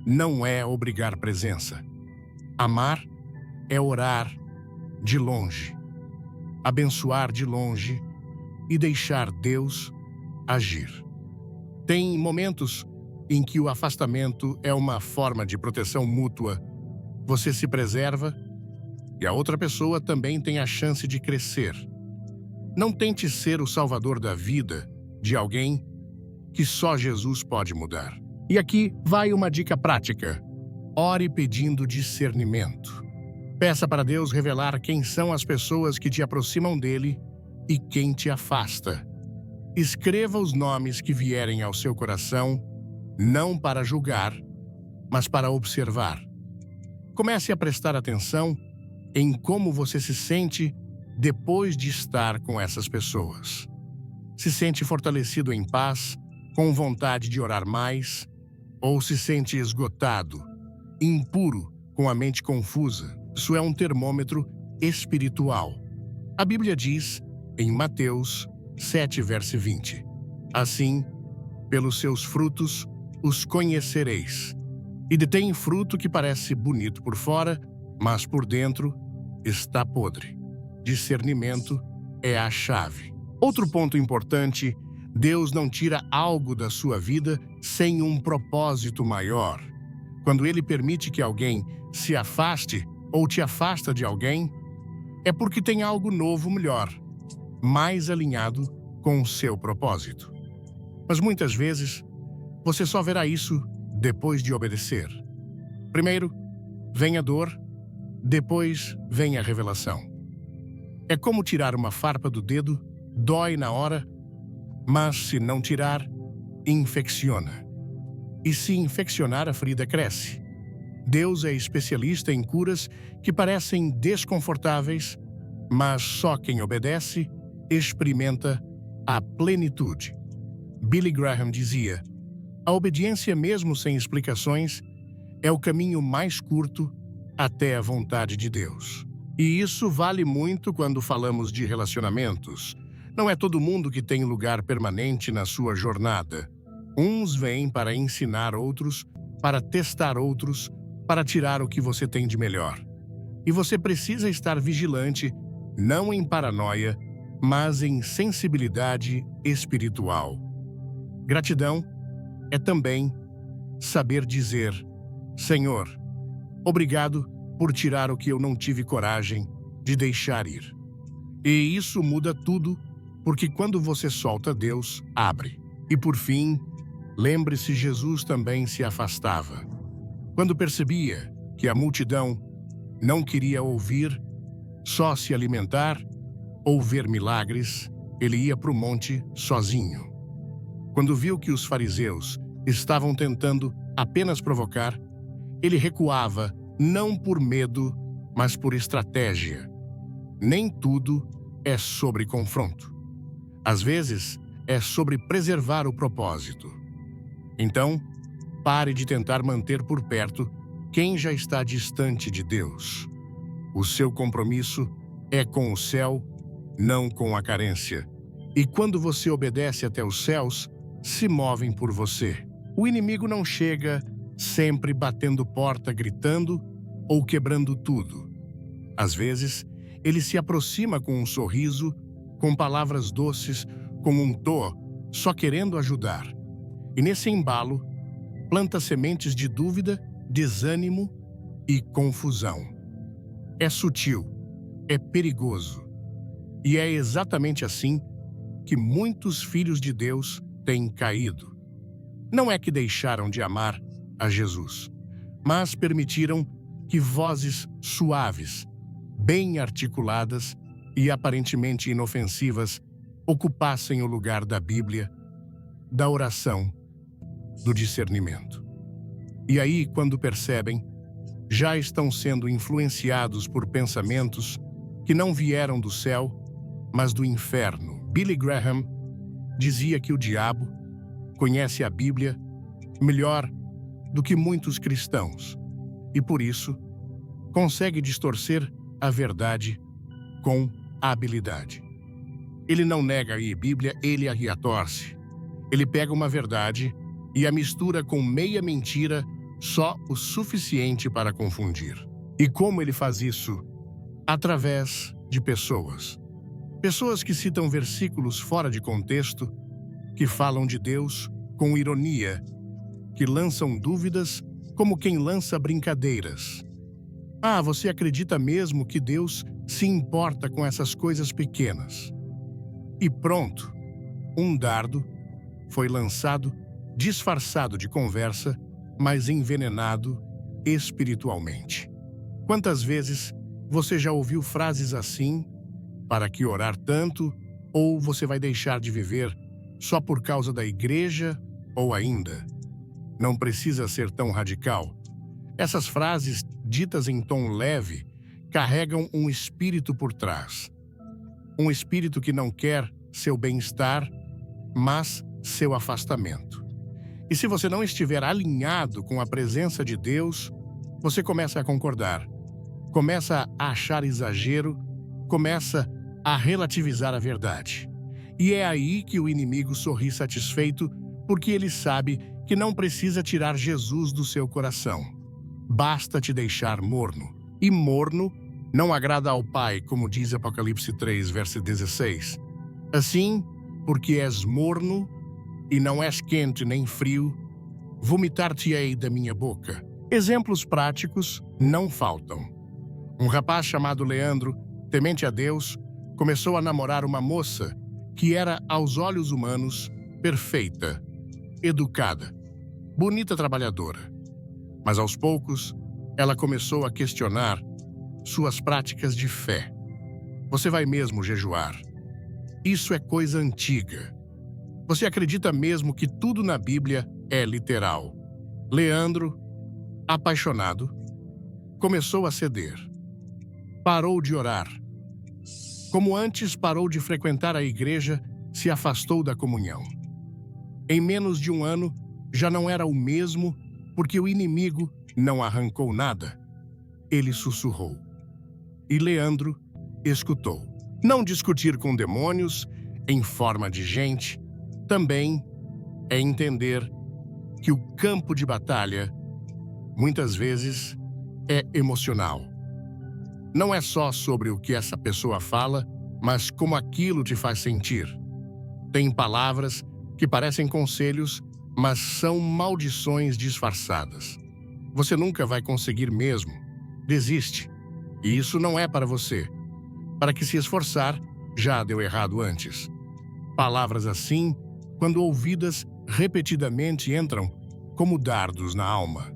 não é obrigar presença. Amar é orar de longe, abençoar de longe e deixar Deus agir. Tem momentos em que o afastamento é uma forma de proteção mútua. Você se preserva e a outra pessoa também tem a chance de crescer. Não tente ser o salvador da vida de alguém que só Jesus pode mudar. E aqui vai uma dica prática. Ore pedindo discernimento. Peça para Deus revelar quem são as pessoas que te aproximam dele e quem te afasta. Escreva os nomes que vierem ao seu coração, não para julgar, mas para observar. Comece a prestar atenção em como você se sente depois de estar com essas pessoas. Se sente fortalecido em paz, com vontade de orar mais, ou se sente esgotado, impuro, com a mente confusa? Isso é um termômetro espiritual. A Bíblia diz, em Mateus 7, verso 20, assim, pelos seus frutos os conhecereis. E detém fruto que parece bonito por fora, mas por dentro está podre. Discernimento é a chave. Outro ponto importante: Deus não tira algo da sua vida sem um propósito maior. Quando Ele permite que alguém se afaste ou te afasta de alguém, é porque tem algo novo melhor, mais alinhado com o seu propósito. Mas muitas vezes, você só verá isso depois de obedecer. Primeiro, vem a dor, depois vem a revelação. É como tirar uma farpa do dedo, dói na hora, mas se não tirar, infecciona. E se infeccionar, a ferida cresce. Deus é especialista em curas que parecem desconfortáveis, mas só quem obedece experimenta a plenitude. Billy Graham dizia: a obediência, mesmo sem explicações, é o caminho mais curto até a vontade de Deus. E isso vale muito quando falamos de relacionamentos. Não é todo mundo que tem lugar permanente na sua jornada. Uns vêm para ensinar outros, para testar outros, para tirar o que você tem de melhor. E você precisa estar vigilante, não em paranoia, mas em sensibilidade espiritual. Gratidão é também saber dizer: Senhor, obrigado por tirar o que eu não tive coragem de deixar ir. E isso muda tudo, porque quando você solta, Deus abre. E por fim, lembre-se, Jesus também se afastava. Quando percebia que a multidão não queria ouvir, só se alimentar ou ver milagres, ele ia para o monte sozinho. Quando viu que os fariseus estavam tentando apenas provocar, ele recuava, não por medo, mas por estratégia. Nem tudo é sobre confronto. Às vezes, é sobre preservar o propósito. Então, pare de tentar manter por perto quem já está distante de Deus. O seu compromisso é com o céu, não com a carência. E quando você obedece até os céus, se movem por você. O inimigo não chega sempre batendo porta, gritando ou quebrando tudo. Às vezes, ele se aproxima com um sorriso, com palavras doces, com um tô, só querendo ajudar. E nesse embalo, planta sementes de dúvida, desânimo e confusão. É sutil, é perigoso. E é exatamente assim que muitos filhos de Deus têm caído. Não é que deixaram de amar a Jesus, mas permitiram que vozes suaves, bem articuladas e aparentemente inofensivas ocupassem o lugar da Bíblia, da oração, do discernimento. E aí, quando percebem, já estão sendo influenciados por pensamentos que não vieram do céu, mas do inferno. Billy Graham dizia que o diabo conhece a Bíblia melhor do que muitos cristãos e, por isso, consegue distorcer a verdade com habilidade. Ele não nega a Bíblia, ele a retorce. Ele pega uma verdade e a mistura com meia mentira só o suficiente para confundir. E como ele faz isso? Através de pessoas. Pessoas que citam versículos fora de contexto, que falam de Deus com ironia, que lançam dúvidas como quem lança brincadeiras. Ah, você acredita mesmo que Deus se importa com essas coisas pequenas? E pronto, um dardo foi lançado, disfarçado de conversa, mas envenenado espiritualmente. Quantas vezes você já ouviu frases assim, para que orar tanto, ou você vai deixar de viver só por causa da igreja, ou ainda, não precisa ser tão radical. Essas frases, ditas em tom leve, carregam um espírito por trás. Um espírito que não quer seu bem-estar, mas seu afastamento. E se você não estiver alinhado com a presença de Deus, você começa a concordar, começa a achar exagero, começa a relativizar a verdade. E é aí que o inimigo sorri satisfeito, porque ele sabe que não precisa tirar Jesus do seu coração. Basta te deixar morno. E morno não agrada ao Pai, como diz Apocalipse 3, verso 16. Assim, porque és morno e não és quente nem frio, vomitar-te-ei da minha boca. Exemplos práticos não faltam. Um rapaz chamado Leandro, temente a Deus, começou a namorar uma moça que era, aos olhos humanos, perfeita, educada, bonita trabalhadora. Mas aos poucos, ela começou a questionar suas práticas de fé. Você vai mesmo jejuar? Isso é coisa antiga. Você acredita mesmo que tudo na Bíblia é literal? Leandro, apaixonado, começou a ceder. Parou de orar. Como antes parou de frequentar a igreja, se afastou da comunhão. Em menos de um ano, já não era o mesmo, porque o inimigo não arrancou nada. Ele sussurrou. E Leandro escutou. Não discutir com demônios, em forma de gente, também é entender que o campo de batalha, muitas vezes, é emocional. Não é só sobre o que essa pessoa fala, mas como aquilo te faz sentir. Tem palavras que parecem conselhos, mas são maldições disfarçadas. Você nunca vai conseguir mesmo. Desiste. E isso não é para você. Para que se esforçar, já deu errado antes. Palavras assim, quando ouvidas repetidamente, entram como dardos na alma.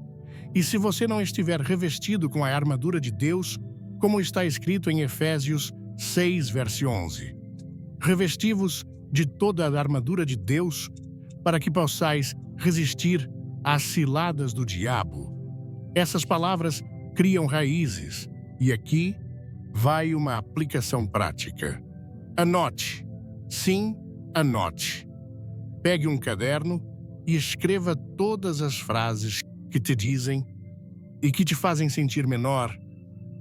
E se você não estiver revestido com a armadura de Deus, como está escrito em Efésios 6, verso 11. Revesti-vos de toda a armadura de Deus, para que possais resistir às ciladas do diabo. Essas palavras criam raízes, e aqui vai uma aplicação prática. Anote. Sim, anote. Pegue um caderno e escreva todas as frases que te dizem e que te fazem sentir menor,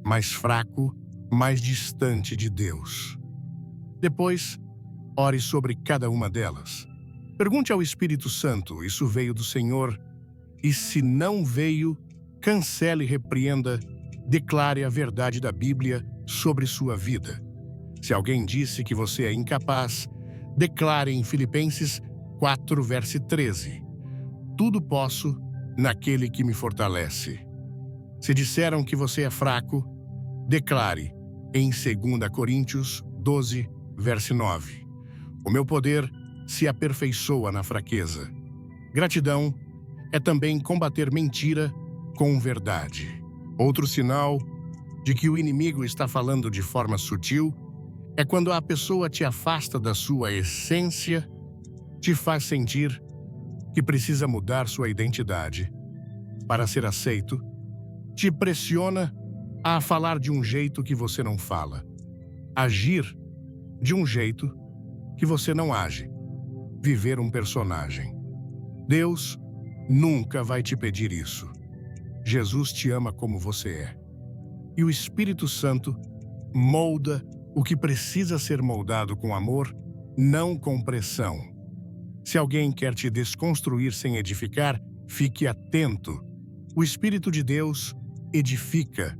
mais fraco, mais distante de Deus. Depois, ore sobre cada uma delas. Pergunte ao Espírito Santo: isso veio do Senhor? E se não veio, cancele e repreenda, declare a verdade da Bíblia sobre sua vida. Se alguém disse que você é incapaz, declare em Filipenses 4, verso 13. Tudo posso naquele que me fortalece. Se disseram que você é fraco, declare em 2 Coríntios 12, verso 9. O meu poder se aperfeiçoa na fraqueza. Gratidão é também combater mentira com verdade. Outro sinal de que o inimigo está falando de forma sutil é quando a pessoa te afasta da sua essência, te faz sentir que precisa mudar sua identidade para ser aceito, te pressiona a falar de um jeito que você não fala, agir de um jeito que você não age, viver um personagem. Deus nunca vai te pedir isso. Jesus te ama como você é. E o Espírito Santo molda o que precisa ser moldado com amor, não com pressão. Se alguém quer te desconstruir sem edificar, fique atento. O Espírito de Deus edifica.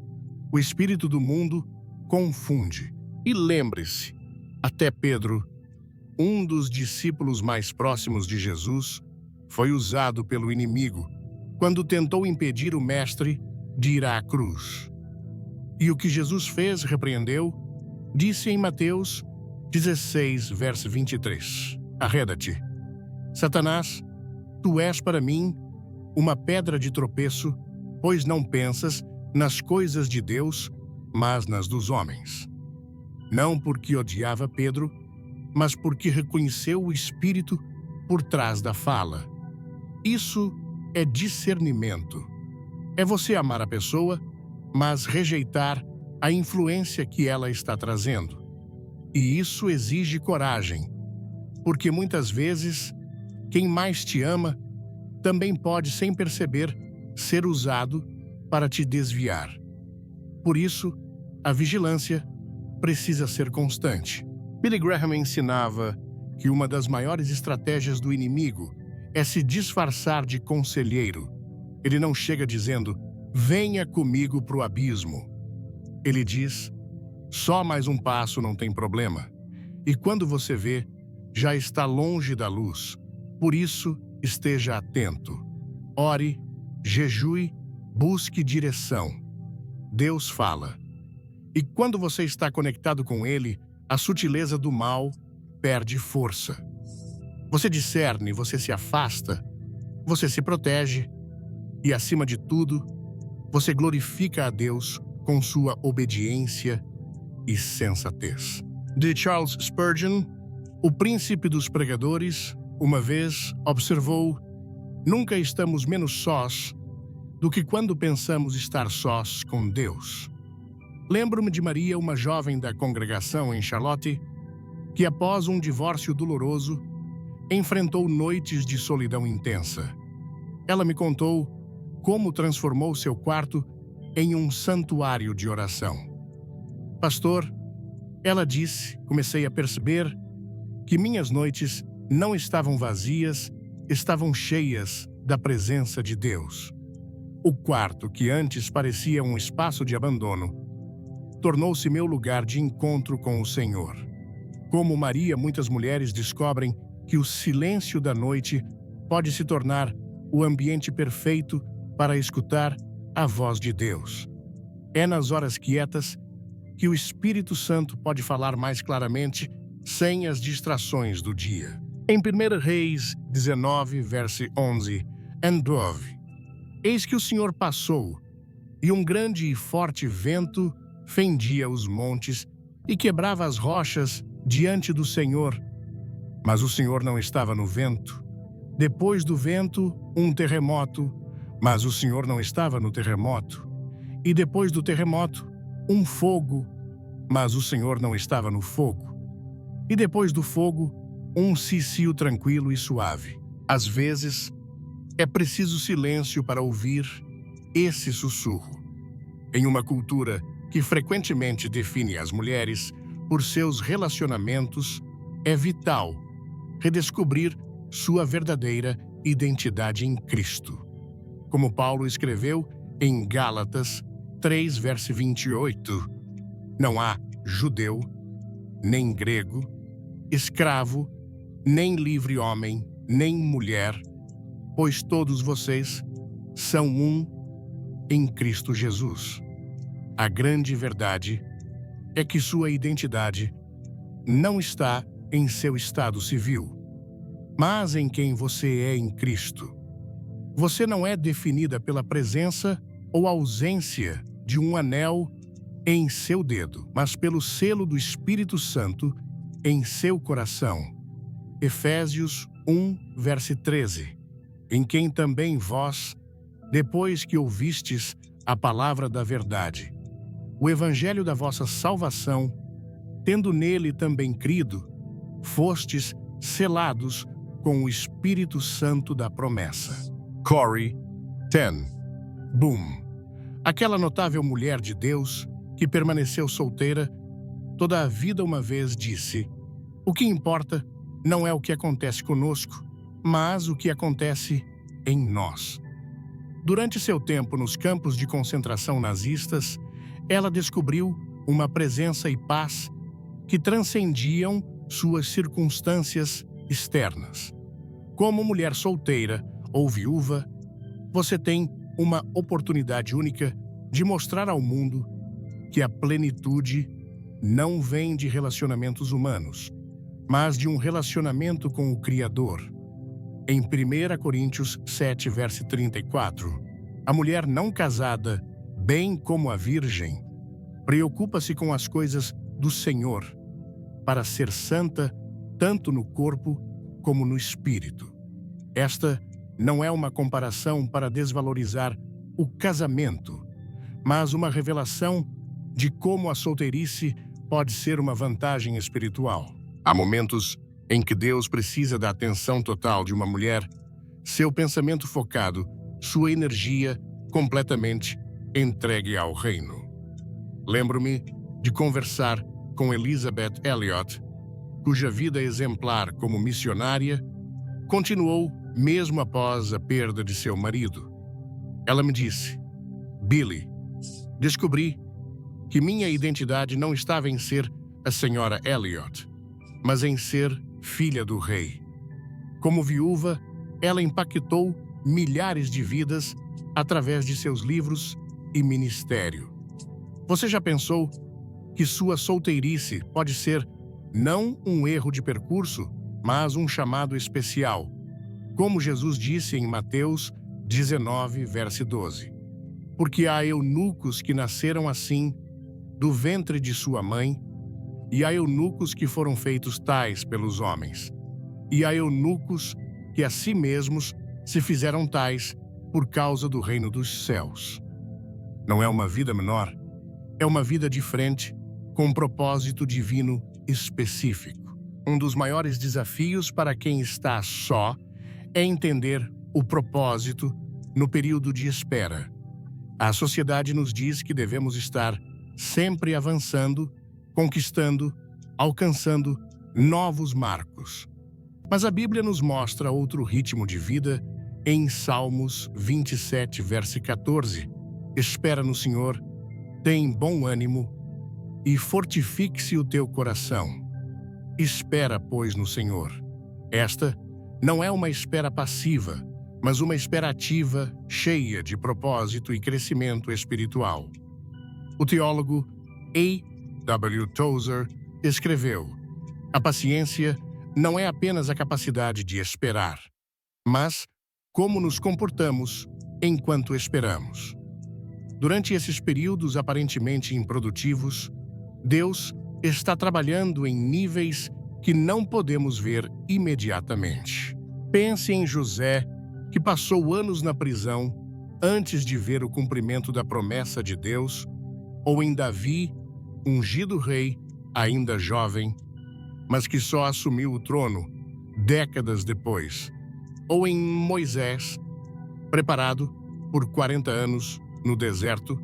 O espírito do mundo confunde. E lembre-se, até Pedro, um dos discípulos mais próximos de Jesus, foi usado pelo inimigo quando tentou impedir o mestre de ir à cruz. E o que Jesus fez, repreendeu, disse em Mateus 16, verso 23. Arreda-te. Satanás, tu és para mim uma pedra de tropeço, pois não pensas nas coisas de Deus, mas nas dos homens. Não porque odiava Pedro, mas porque reconheceu o Espírito por trás da fala. Isso é discernimento. É você amar a pessoa, mas rejeitar a influência que ela está trazendo. E isso exige coragem, porque muitas vezes quem mais te ama também pode, sem perceber, ser usado para te desviar. Por isso, a vigilância precisa ser constante. Billy Graham ensinava que uma das maiores estratégias do inimigo é se disfarçar de conselheiro. Ele não chega dizendo: venha comigo para o abismo. Ele diz: só mais um passo, não tem problema. E quando você vê, já está longe da luz. Por isso, esteja atento. Ore, jejue, busque direção. Deus fala. E quando você está conectado com Ele, a sutileza do mal perde força. Você discerne, você se afasta, você se protege e, acima de tudo, você glorifica a Deus com sua obediência e sensatez. De Charles Spurgeon, o príncipe dos pregadores, uma vez observou: nunca estamos menos sós do que quando pensamos estar sós com Deus. Lembro-me de Maria, uma jovem da congregação em Charlotte, que após um divórcio doloroso, enfrentou noites de solidão intensa. Ela me contou como transformou seu quarto em um santuário de oração. Pastor, ela disse, comecei a perceber que minhas noites não estavam vazias, estavam cheias da presença de Deus. O quarto, que antes parecia um espaço de abandono, tornou-se meu lugar de encontro com o Senhor. Como Maria, muitas mulheres descobrem que o silêncio da noite pode se tornar o ambiente perfeito para escutar a voz de Deus. É nas horas quietas que o Espírito Santo pode falar mais claramente, sem as distrações do dia. Em 1 Reis 19, verso 11 e 12, eis que o Senhor passou, e um grande e forte vento fendia os montes e quebrava as rochas diante do Senhor. Mas o Senhor não estava no vento. Depois do vento, um terremoto, mas o Senhor não estava no terremoto. E depois do terremoto, um fogo, mas o Senhor não estava no fogo. E depois do fogo, um cicio tranquilo e suave. Às vezes, é preciso silêncio para ouvir esse sussurro. Em uma cultura que frequentemente define as mulheres por seus relacionamentos, é vital redescobrir sua verdadeira identidade em Cristo. Como Paulo escreveu em Gálatas 3, verso 28, não há judeu, nem grego, escravo, nem livre homem, nem mulher, pois todos vocês são um em Cristo Jesus. A grande verdade é que sua identidade não está em seu estado civil, mas em quem você é em Cristo. Você não é definida pela presença ou ausência de um anel em seu dedo, mas pelo selo do Espírito Santo em seu coração. Efésios 1, verso 13. Em quem também vós, depois que ouvistes a palavra da verdade, o evangelho da vossa salvação, tendo nele também crido, fostes selados com o Espírito Santo da promessa. Corrie ten Boom. Aquela notável mulher de Deus que permaneceu solteira toda a vida uma vez disse: o que importa não é o que acontece conosco, mas o que acontece em nós. Durante seu tempo nos campos de concentração nazistas, ela descobriu uma presença e paz que transcendiam suas circunstâncias externas. Como mulher solteira ou viúva, você tem uma oportunidade única de mostrar ao mundo que a plenitude não vem de relacionamentos humanos, mas de um relacionamento com o Criador. Em 1 Coríntios 7, verso 34, a mulher não casada, bem como a virgem, preocupa-se com as coisas do Senhor, para ser santa tanto no corpo como no espírito. Esta não é uma comparação para desvalorizar o casamento, mas uma revelação de como a solteirice pode ser uma vantagem espiritual. Há momentos em que Deus precisa da atenção total de uma mulher, seu pensamento focado, sua energia completamente entregue ao reino. Lembro-me de conversar com Elisabeth Elliot, cuja vida exemplar como missionária continuou mesmo após a perda de seu marido. Ela me disse: Billy, descobri que minha identidade não estava em ser a senhora Elliot, mas em ser filha do rei. Como viúva, ela impactou milhares de vidas através de seus livros e ministério. Você já pensou que sua solteirice pode ser não um erro de percurso, mas um chamado especial, como Jesus disse em Mateus 19, verso 12. Porque há eunucos que nasceram assim, do ventre de sua mãe, e há eunucos que foram feitos tais pelos homens, e há eunucos que a si mesmos se fizeram tais por causa do reino dos céus. Não é uma vida menor, é uma vida diferente, com um propósito divino específico. Um dos maiores desafios para quem está só é entender o propósito no período de espera. A sociedade nos diz que devemos estar sempre avançando, conquistando, alcançando novos marcos. Mas a Bíblia nos mostra outro ritmo de vida em Salmos 27, verso 14. Espera no Senhor, tem bom ânimo e fortifique-se o teu coração. Espera, pois, no Senhor. Esta não é uma espera passiva, mas uma espera ativa, cheia de propósito e crescimento espiritual. O teólogo A.W. Tozer escreveu: a paciência não é apenas a capacidade de esperar, mas como nos comportamos enquanto esperamos. Durante esses períodos aparentemente improdutivos, Deus está trabalhando em níveis que não podemos ver imediatamente. Pense em José, que passou anos na prisão antes de ver o cumprimento da promessa de Deus, ou em Davi, ungido rei, ainda jovem, mas que só assumiu o trono décadas depois, ou em Moisés, preparado por 40 anos no deserto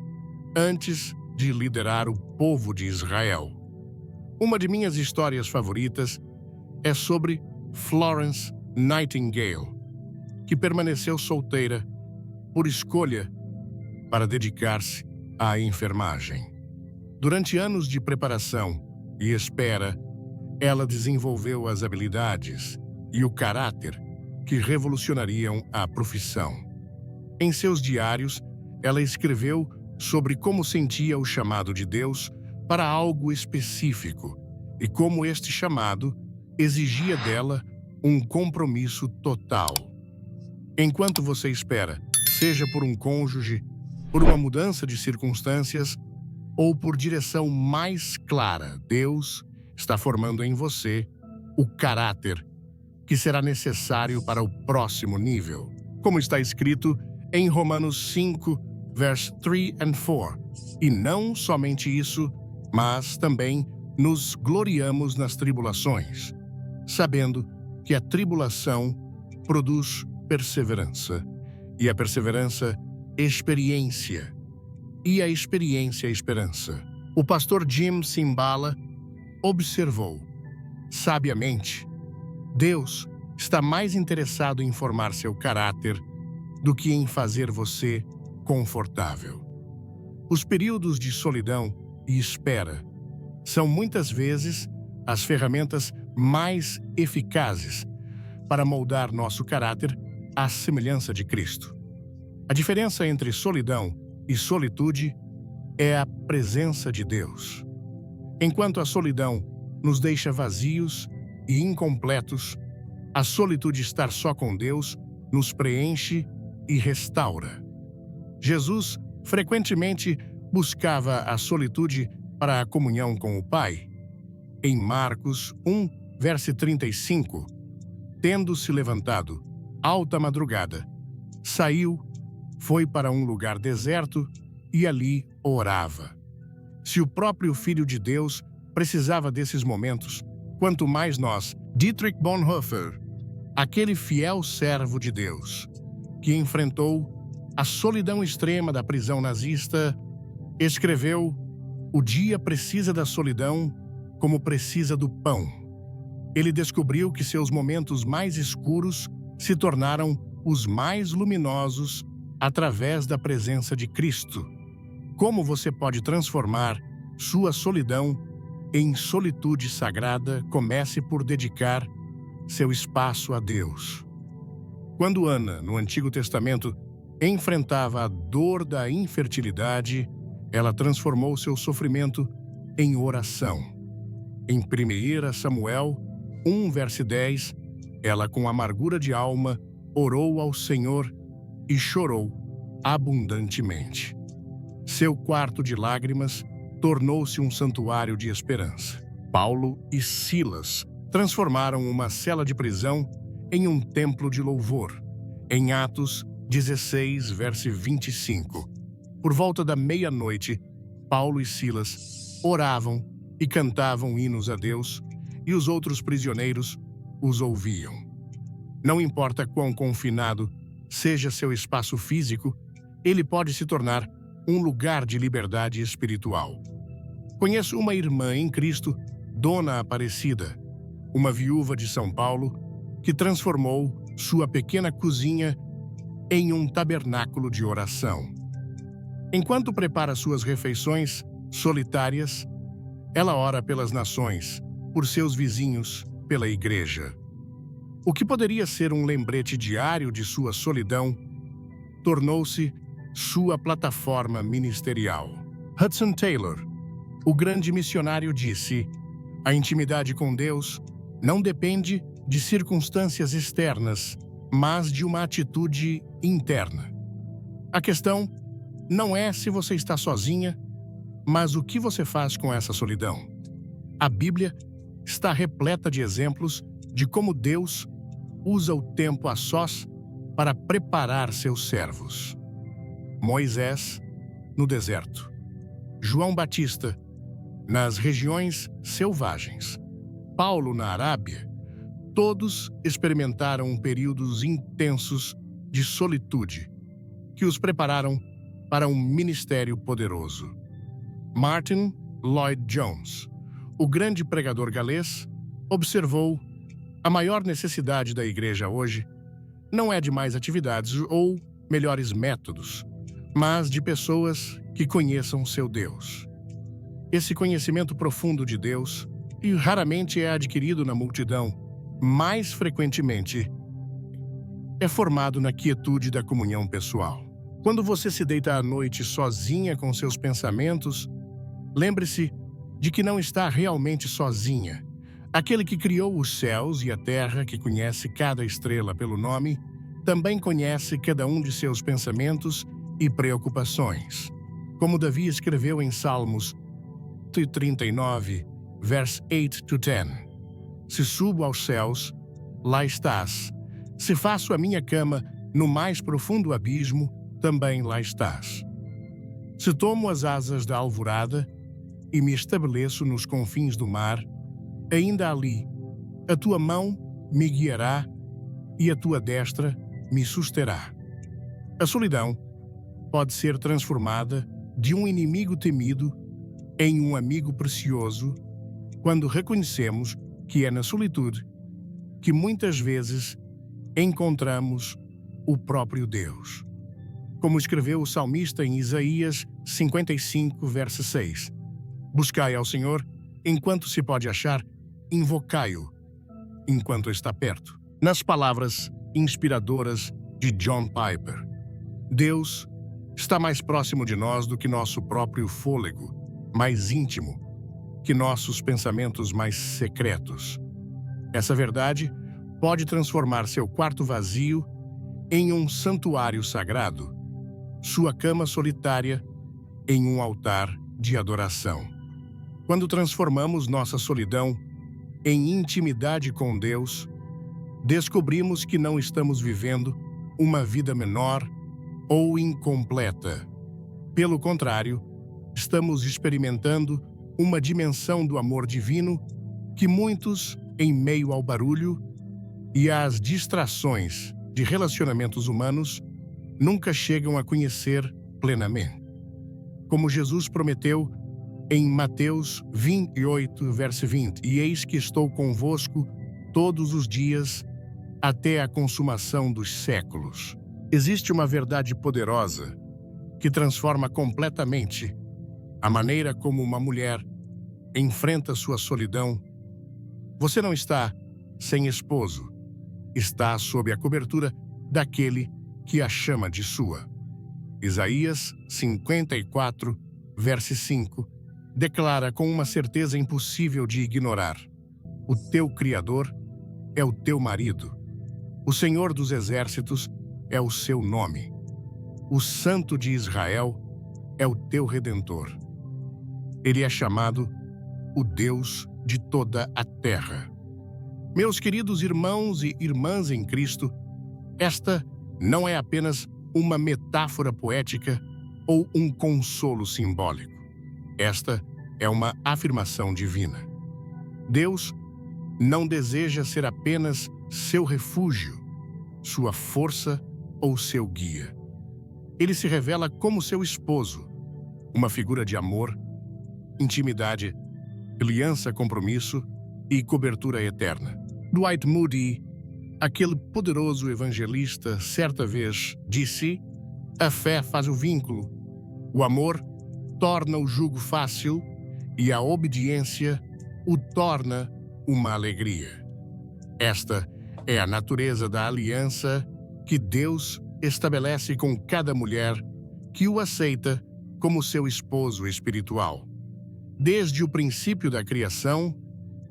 antes de liderar o povo de Israel. Uma de minhas histórias favoritas é sobre Florence Nightingale, que permaneceu solteira por escolha para dedicar-se à enfermagem. Durante anos de preparação e espera, ela desenvolveu as habilidades e o caráter que revolucionariam a profissão. Em seus diários, ela escreveu sobre como sentia o chamado de Deus para algo específico e como este chamado exigia dela um compromisso total. Enquanto você espera, seja por um cônjuge, por uma mudança de circunstâncias ou por direção mais clara, Deus está formando em você o caráter que será necessário para o próximo nível. Como está escrito em Romanos 5, versos 3 e 4. E não somente isso, mas também nos gloriamos nas tribulações, sabendo que a tribulação produz perseverança, e a perseverança, experiência, e a experiência, esperança. O pastor Jim Cymbala observou, sabiamente, Deus está mais interessado em formar seu caráter do que em fazer você confortável. Os períodos de solidão e espera são muitas vezes as ferramentas mais eficazes para moldar nosso caráter à semelhança de Cristo. A diferença entre solidão e solitude é a presença de Deus. Enquanto a solidão nos deixa vazios e incompletos, a solitude estar só com Deus nos preenche e restaura. Jesus frequentemente buscava a solitude para a comunhão com o Pai. Em Marcos 1, verso 35, tendo-se levantado, alta madrugada, saiu, foi para um lugar deserto e ali orava. Se o próprio Filho de Deus precisava desses momentos, quanto mais nós. Dietrich Bonhoeffer, aquele fiel servo de Deus, que enfrentou a solidão extrema da prisão nazista, escreveu: "O dia precisa da solidão como precisa do pão." Ele descobriu que seus momentos mais escuros se tornaram os mais luminosos através da presença de Cristo. Como você pode transformar sua solidão em solitude sagrada? Comece por dedicar seu espaço a Deus. Quando Ana, no Antigo Testamento, enfrentava a dor da infertilidade, ela transformou seu sofrimento em oração. Em 1 Samuel 1, verso 10, ela, com amargura de alma, orou ao Senhor e chorou abundantemente. Seu quarto de lágrimas tornou-se um santuário de esperança. Paulo e Silas transformaram uma cela de prisão em um templo de louvor. Em Atos 16, verso 25. Por volta da meia-noite, Paulo e Silas oravam e cantavam hinos a Deus, e os outros prisioneiros os ouviam. Não importa quão confinado seja seu espaço físico, ele pode se tornar um lugar de liberdade espiritual. Conheço uma irmã em Cristo, Dona Aparecida, uma viúva de São Paulo, que transformou sua pequena cozinha em um tabernáculo de oração. Enquanto prepara suas refeições solitárias, ela ora pelas nações, por seus vizinhos, pela igreja. O que poderia ser um lembrete diário de sua solidão tornou-se sua plataforma ministerial. Hudson Taylor, o grande missionário, disse: "A intimidade com Deus não depende de circunstâncias externas, mas de uma atitude interna." A questão não é se você está sozinha, mas o que você faz com essa solidão. A Bíblia está repleta de exemplos de como Deus usa o tempo a sós para preparar seus servos. Moisés, no deserto. João Batista, nas regiões selvagens. Paulo, na Arábia. Todos experimentaram períodos intensos de solitude que os prepararam para um ministério poderoso. Martin Lloyd Jones, o grande pregador galês, observou: a maior necessidade da igreja hoje não é de mais atividades ou melhores métodos, mas de pessoas que conheçam seu Deus. Esse conhecimento profundo de Deus, e raramente é adquirido na multidão, mais frequentemente é formado na quietude da comunhão pessoal. Quando você se deita à noite sozinha com seus pensamentos, lembre-se de que não está realmente sozinha. Aquele que criou os céus e a terra, que conhece cada estrela pelo nome, também conhece cada um de seus pensamentos e preocupações. Como Davi escreveu em Salmos 39, vers 8-10. Se subo aos céus, lá estás. Se faço a minha cama no mais profundo abismo, também lá estás. Se tomo as asas da alvorada e me estabeleço nos confins do mar, ainda ali a tua mão me guiará e a tua destra me susterá. A solidão pode ser transformada de um inimigo temido em um amigo precioso quando reconhecemos que é na solitude que muitas vezes encontramos o próprio Deus. Como escreveu o salmista em Isaías 55, verso 6. Buscai ao Senhor enquanto se pode achar, invocai-o enquanto está perto. Nas palavras inspiradoras de John Piper, Deus está mais próximo de nós do que nosso próprio fôlego, mais íntimo que nossos pensamentos mais secretos. Essa verdade pode transformar seu quarto vazio em um santuário sagrado, sua cama solitária em um altar de adoração. Quando transformamos nossa solidão em intimidade com Deus, descobrimos que não estamos vivendo uma vida menor ou incompleta. Pelo contrário, estamos experimentando uma dimensão do amor divino que muitos, em meio ao barulho e às distrações de relacionamentos humanos, nunca chegam a conhecer plenamente. Como Jesus prometeu em Mateus 28, verso 20, e eis que estou convosco todos os dias até a consumação dos séculos. Existe uma verdade poderosa que transforma completamente a maneira como uma mulher enfrenta sua solidão. Você não está sem esposo, está sob a cobertura daquele que a chama de sua. Isaías 54, verso 5, declara com uma certeza impossível de ignorar: o teu Criador é o teu marido. O Senhor dos Exércitos é o seu nome. O Santo de Israel é o teu Redentor. Ele é chamado o Deus de toda a terra. Meus queridos irmãos e irmãs em Cristo, esta não é apenas uma metáfora poética ou um consolo simbólico. Esta é uma afirmação divina. Deus não deseja ser apenas seu refúgio, sua força ou seu guia. Ele se revela como seu esposo, uma figura de amor, intimidade, aliança, compromisso e cobertura eterna. Dwight Moody, aquele poderoso evangelista, certa vez disse: a fé faz o vínculo, o amor torna o jugo fácil e a obediência o torna uma alegria. Esta é a natureza da aliança que Deus estabelece com cada mulher que o aceita como seu esposo espiritual. Desde o princípio da criação,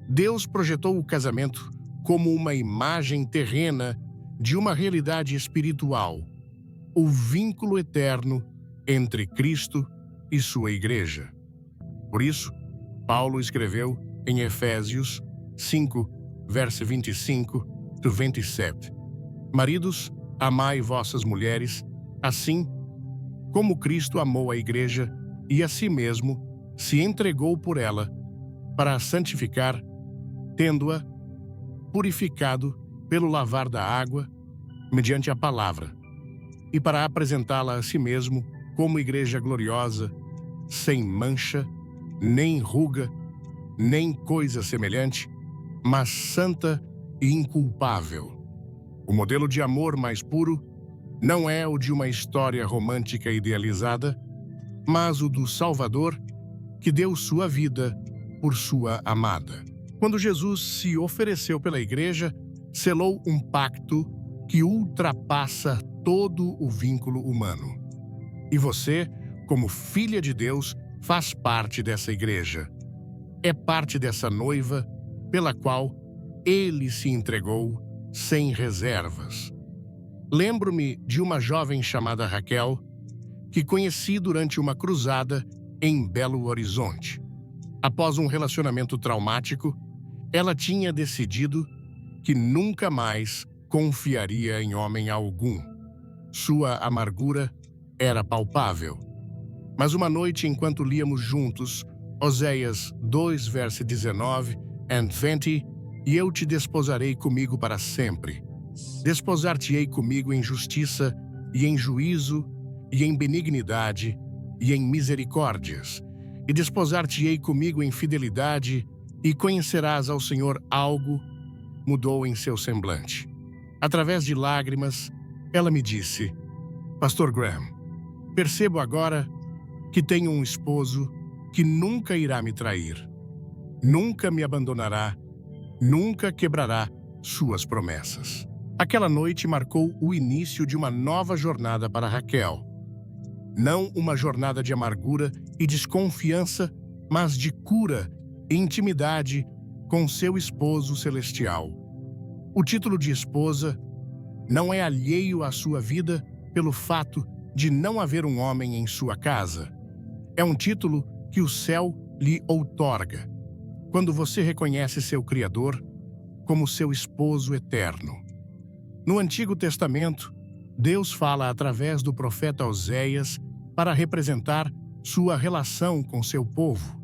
Deus projetou o casamento como uma imagem terrena de uma realidade espiritual, o vínculo eterno entre Cristo e sua igreja. Por isso, Paulo escreveu em Efésios 5, verso 25-27: Maridos, amai vossas mulheres, assim como Cristo amou a igreja e a si mesmo se entregou por ela, para a santificar, tendo-a purificado pelo lavar da água, mediante a palavra, e para apresentá-la a si mesmo como igreja gloriosa, sem mancha, nem ruga, nem coisa semelhante, mas santa e inculpável. O modelo de amor mais puro não é o de uma história romântica idealizada, mas o do Salvador, que deu sua vida por sua amada. Quando Jesus se ofereceu pela igreja, selou um pacto que ultrapassa todo o vínculo humano. E você, como filha de Deus, faz parte dessa igreja. É parte dessa noiva pela qual ele se entregou sem reservas. Lembro-me de uma jovem chamada Raquel, que conheci durante uma cruzada em Belo Horizonte. Após um relacionamento traumático, ela tinha decidido que nunca mais confiaria em homem algum. Sua amargura era palpável. Mas uma noite, enquanto líamos juntos Oséias 2, verso 19 e 20, e eu te desposarei comigo para sempre. Desposar-te-ei comigo em justiça e em juízo e em benignidade e em misericórdias. E desposar-te-ei comigo em fidelidade, e conhecerás ao Senhor. Algo mudou em seu semblante. Através de lágrimas, ela me disse: Pastor Graham, percebo agora que tenho um esposo que nunca irá me trair, nunca me abandonará, nunca quebrará suas promessas. Aquela noite marcou o início de uma nova jornada para Raquel. Não uma jornada de amargura e desconfiança, mas de cura e intimidade com seu esposo celestial. O título de esposa não é alheio à sua vida pelo fato de não haver um homem em sua casa. É um título que o céu lhe outorga, quando você reconhece seu Criador como seu esposo eterno. No Antigo Testamento, Deus fala através do profeta Oséias para representar sua relação com seu povo.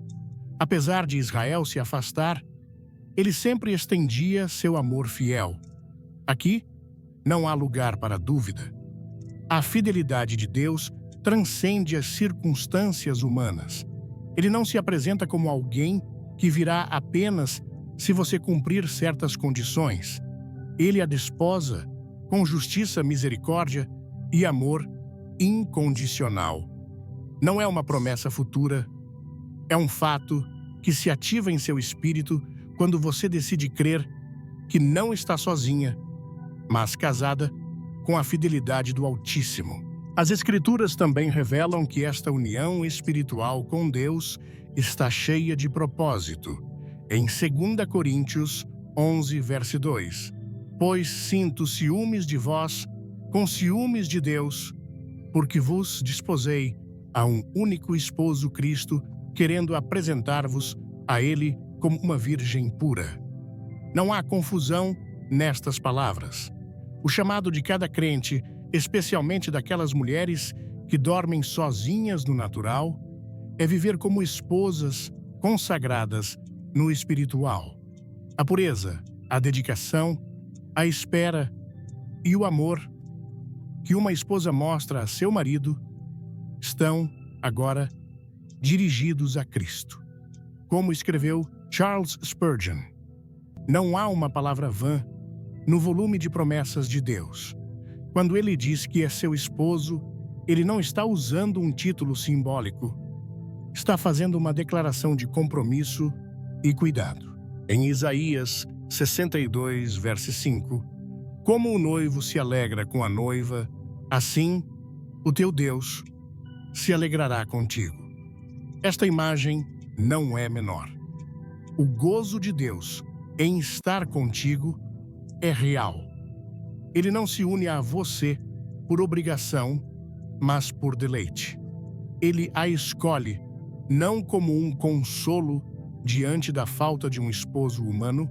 Apesar de Israel se afastar, ele sempre estendia seu amor fiel. Aqui, não há lugar para dúvida. A fidelidade de Deus transcende as circunstâncias humanas. Ele não se apresenta como alguém que virá apenas se você cumprir certas condições. Ele a desposa com justiça, misericórdia e amor incondicional. Não é uma promessa futura, é um fato que se ativa em seu espírito quando você decide crer que não está sozinha, mas casada com a fidelidade do Altíssimo. As Escrituras também revelam que esta união espiritual com Deus está cheia de propósito. Em 2 Coríntios 11, verso 2: Pois sinto ciúmes de vós, com ciúmes de Deus, porque vos desposei a um único esposo, Cristo, querendo apresentar-vos a Ele como uma virgem pura. Não há confusão nestas palavras. O chamado de cada crente, especialmente daquelas mulheres que dormem sozinhas no natural, é viver como esposas consagradas no espiritual. A pureza, a dedicação, a espera e o amor que uma esposa mostra a seu marido estão, agora, dirigidos a Cristo. Como escreveu Charles Spurgeon, não há uma palavra vã no volume de promessas de Deus. Quando ele diz que é seu esposo, ele não está usando um título simbólico. Está fazendo uma declaração de compromisso e cuidado. Em Isaías 62, verso 5, como o noivo se alegra com a noiva, assim o teu Deus se alegrará contigo. Esta imagem não é menor. O gozo de Deus em estar contigo é real. Ele não se une a você por obrigação, mas por deleite. ele a escolhe não como um consolo diante da falta de um esposo humano,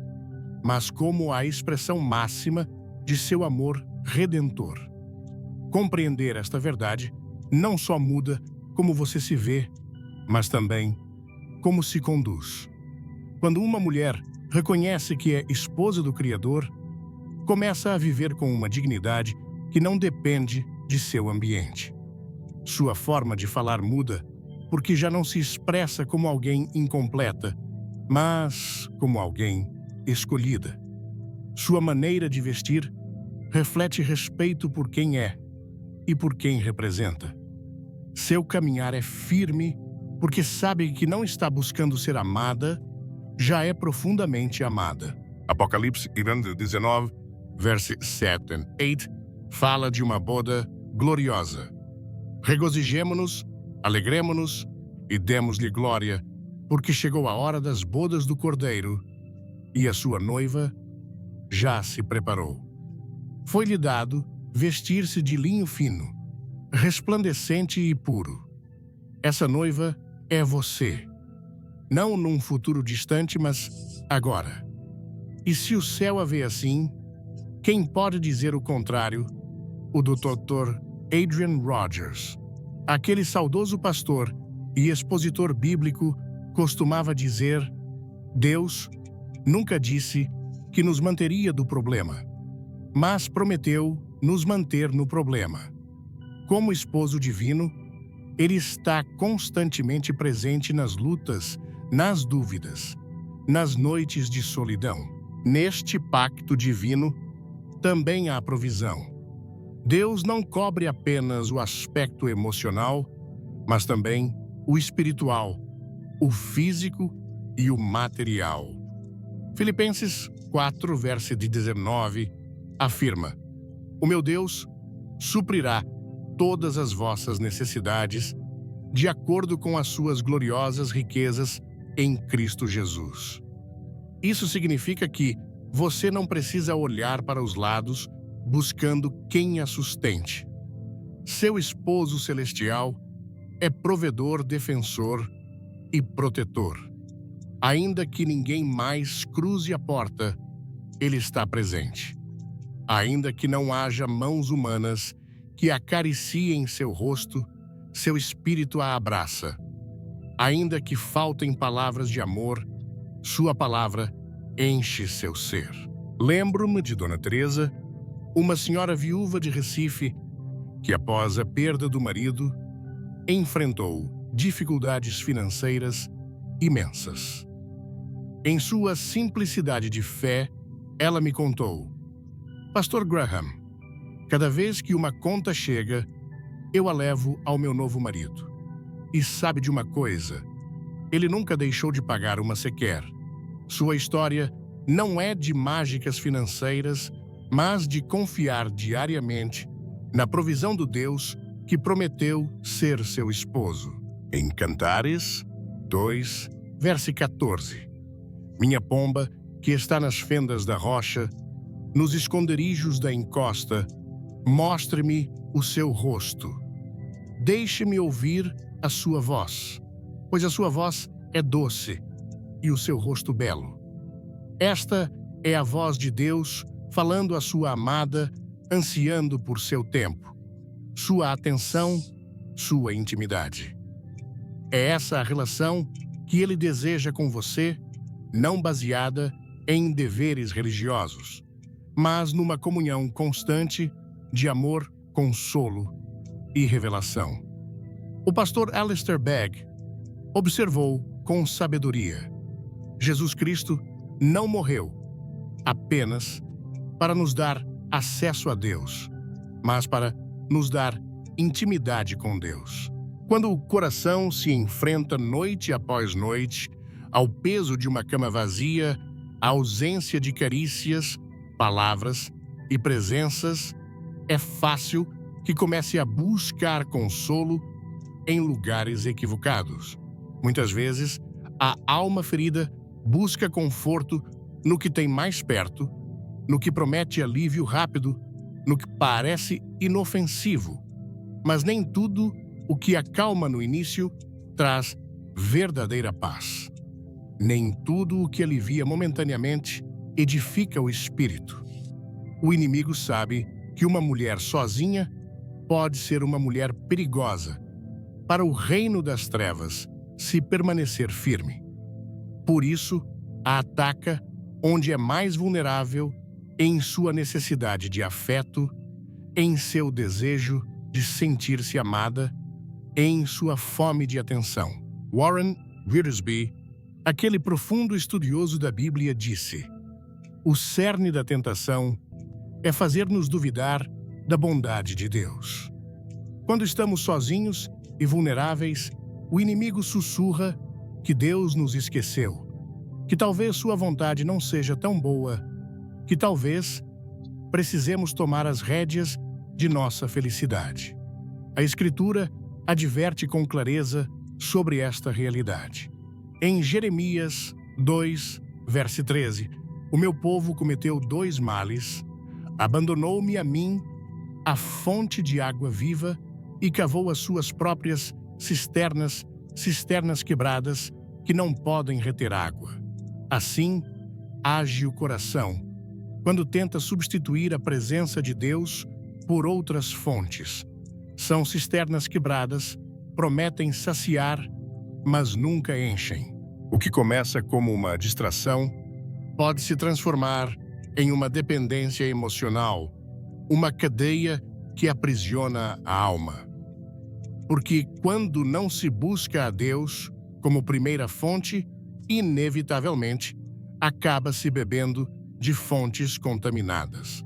mas como a expressão máxima de seu amor redentor. Compreender esta verdade não só muda como você se vê, mas também como se conduz. Quando uma mulher reconhece que é esposa do Criador, começa a viver com uma dignidade que não depende de seu ambiente. Sua forma de falar muda, porque já não se expressa como alguém incompleta, mas como alguém escolhida. Sua maneira de vestir reflete respeito por quem é e por quem representa. Seu caminhar é firme, porque sabe que não está buscando ser amada, já é profundamente amada. Apocalipse 19, versos 7 e 8, fala de uma boda gloriosa. Regozijemo-nos, alegremo-nos e demos-lhe glória, porque chegou a hora das bodas do Cordeiro e a sua noiva já se preparou. Foi-lhe dado vestir-se de linho fino, resplandecente e puro. Essa noiva é você, não num futuro distante, mas agora. E se o céu a vê assim, quem pode dizer o contrário? O Dr. Adrian Rogers, aquele saudoso pastor e expositor bíblico, costumava dizer: Deus nunca disse que nos manteria do problema, mas prometeu nos manter no problema. Como esposo divino, ele está constantemente presente nas lutas, nas dúvidas, nas noites de solidão. Neste pacto divino, também há provisão. Deus não cobre apenas o aspecto emocional, mas também o espiritual, o físico e o material. Filipenses 4, verso 19, afirma: O meu Deus suprirá todas as vossas necessidades, de acordo com as suas gloriosas riquezas em Cristo Jesus. Isso significa que você não precisa olhar para os lados buscando quem a sustente. Seu esposo celestial é provedor, defensor e protetor. Ainda que ninguém mais cruze a porta, ele está presente. Ainda que não haja mãos humanas que acariciem seu rosto, seu espírito a abraça. Ainda que faltem palavras de amor, sua palavra enche seu ser. Lembro-me de Dona Teresa, uma senhora viúva de Recife, que após a perda do marido, enfrentou dificuldades financeiras imensas. Em sua simplicidade de fé, ela me contou: Pastor Graham, cada vez que uma conta chega, eu a levo ao meu novo marido. E sabe de uma coisa? Ele nunca deixou de pagar uma sequer. Sua história não é de mágicas financeiras, mas de confiar diariamente na provisão do Deus que prometeu ser seu esposo. Em Cantares 2, verso 14. Minha pomba, que está nas fendas da rocha, nos esconderijos da encosta, mostre-me o seu rosto. Deixe-me ouvir a sua voz, pois a sua voz é doce e o seu rosto belo. Esta é a voz de Deus falando à sua amada, ansiando por seu tempo, sua atenção, sua intimidade. É essa a relação que ele deseja com você, não baseada em deveres religiosos, mas numa comunhão constante de amor, consolo e revelação. O pastor Alistair Begg observou com sabedoria: Jesus Cristo não morreu apenas para nos dar acesso a Deus, mas para nos dar intimidade com Deus. Quando o coração se enfrenta noite após noite ao peso de uma cama vazia, à ausência de carícias, palavras e presenças, é fácil que comece a buscar consolo em lugares equivocados. Muitas vezes, a alma ferida busca conforto no que tem mais perto, no que promete alívio rápido, no que parece inofensivo. Mas nem tudo O que acalma no início traz verdadeira paz. Nem tudo o que alivia momentaneamente edifica o espírito. O inimigo sabe que uma mulher sozinha pode ser uma mulher perigosa para o reino das trevas se permanecer firme. Por isso, a ataca onde é mais vulnerável, em sua necessidade de afeto, em seu desejo de sentir-se amada, em sua fome de atenção. Warren Wiersbe, aquele profundo estudioso da Bíblia, disse: o cerne da tentação é fazer-nos duvidar da bondade de Deus. Quando estamos sozinhos e vulneráveis, o inimigo sussurra que Deus nos esqueceu, que talvez sua vontade não seja tão boa, que talvez precisemos tomar as rédeas de nossa felicidade. A Escritura adverte com clareza sobre esta realidade. Em Jeremias 2, verso 13, o meu povo cometeu 2 males, abandonou-me a mim, a fonte de água viva, e cavou as suas próprias cisternas quebradas que não podem reter água. Assim, age o coração quando tenta substituir a presença de Deus por outras fontes. São cisternas quebradas, prometem saciar, mas nunca enchem. O que começa como uma distração pode se transformar em uma dependência emocional, uma cadeia que aprisiona a alma. Porque quando não se busca a Deus como primeira fonte, inevitavelmente acaba-se bebendo de fontes contaminadas.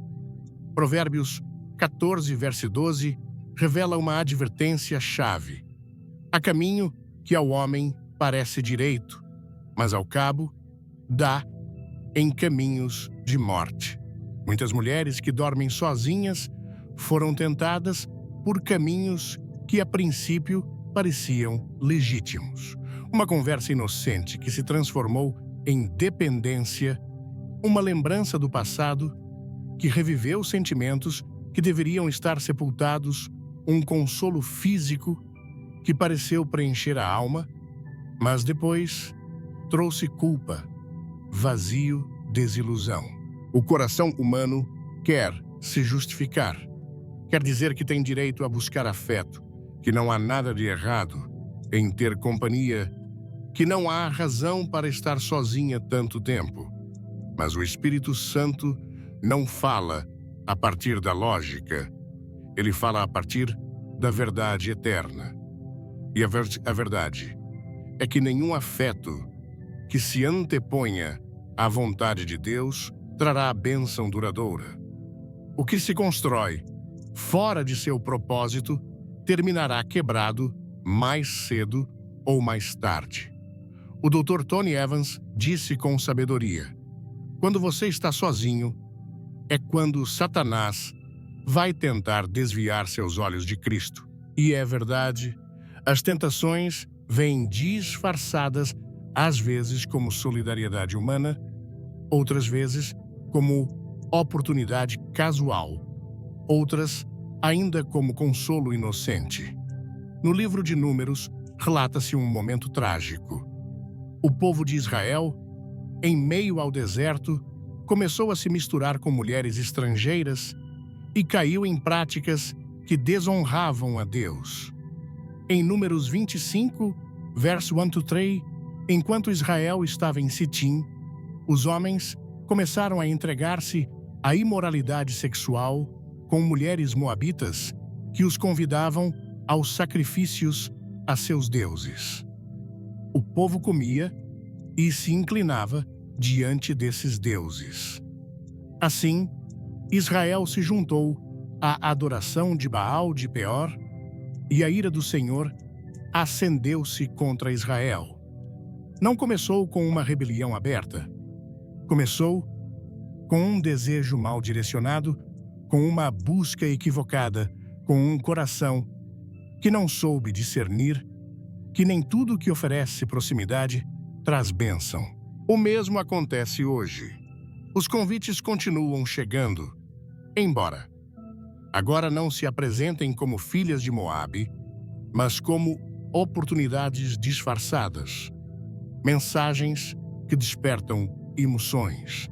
Provérbios 14, verso 12, revela uma advertência-chave. Há caminho que ao homem parece direito, mas ao cabo dá em caminhos de morte. Muitas mulheres que dormem sozinhas foram tentadas por caminhos que a princípio pareciam legítimos. Uma conversa inocente que se transformou em dependência, uma lembrança do passado que reviveu sentimentos que deveriam estar sepultados, um consolo físico que pareceu preencher a alma, mas depois trouxe culpa, vazio, desilusão. O coração humano quer se justificar, quer dizer que tem direito a buscar afeto, que não há nada de errado em ter companhia, que não há razão para estar sozinha tanto tempo. Mas o Espírito Santo não fala a partir da lógica, ele fala a partir da verdade eterna. E a verdade é que nenhum afeto que se anteponha à vontade de Deus trará a bênção duradoura. O que se constrói fora de seu propósito terminará quebrado mais cedo ou mais tarde. O Dr. Tony Evans disse com sabedoria: quando você está sozinho, é quando Satanás vai tentar desviar seus olhos de Cristo. E é verdade, as tentações vêm disfarçadas, às vezes como solidariedade humana, outras vezes como oportunidade casual, outras ainda como consolo inocente. No livro de Números, relata-se um momento trágico. O povo de Israel, em meio ao deserto, começou a se misturar com mulheres estrangeiras e caiu em práticas que desonravam a Deus. Em Números 25, verso 1-3, enquanto Israel estava em Sitim, os homens começaram a entregar-se à imoralidade sexual com mulheres moabitas que os convidavam aos sacrifícios a seus deuses. O povo comia e se inclinava diante desses deuses. Assim, Israel se juntou à adoração de Baal de Peor e a ira do Senhor acendeu-se contra Israel. Não começou com uma rebelião aberta. Começou com um desejo mal direcionado, com uma busca equivocada, com um coração que não soube discernir que nem tudo que oferece proximidade traz bênção. O mesmo acontece hoje. Os convites continuam chegando, embora agora não se apresentem como filhas de Moabe, mas como oportunidades disfarçadas, mensagens que despertam emoções,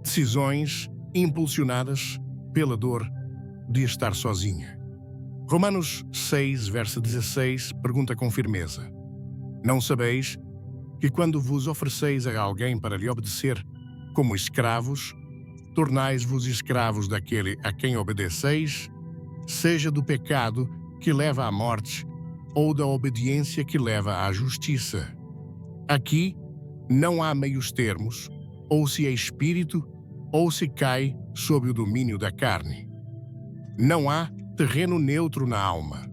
decisões impulsionadas pela dor de estar sozinha. Romanos 6, verso 16, pergunta com firmeza: Não sabeis que quando vos ofereceis a alguém para lhe obedecer como escravos, tornais-vos escravos daquele a quem obedeceis, seja do pecado que leva à morte ou da obediência que leva à justiça? Aqui não há meios termos, ou se é espírito, ou se cai sob o domínio da carne. Não há terreno neutro na alma.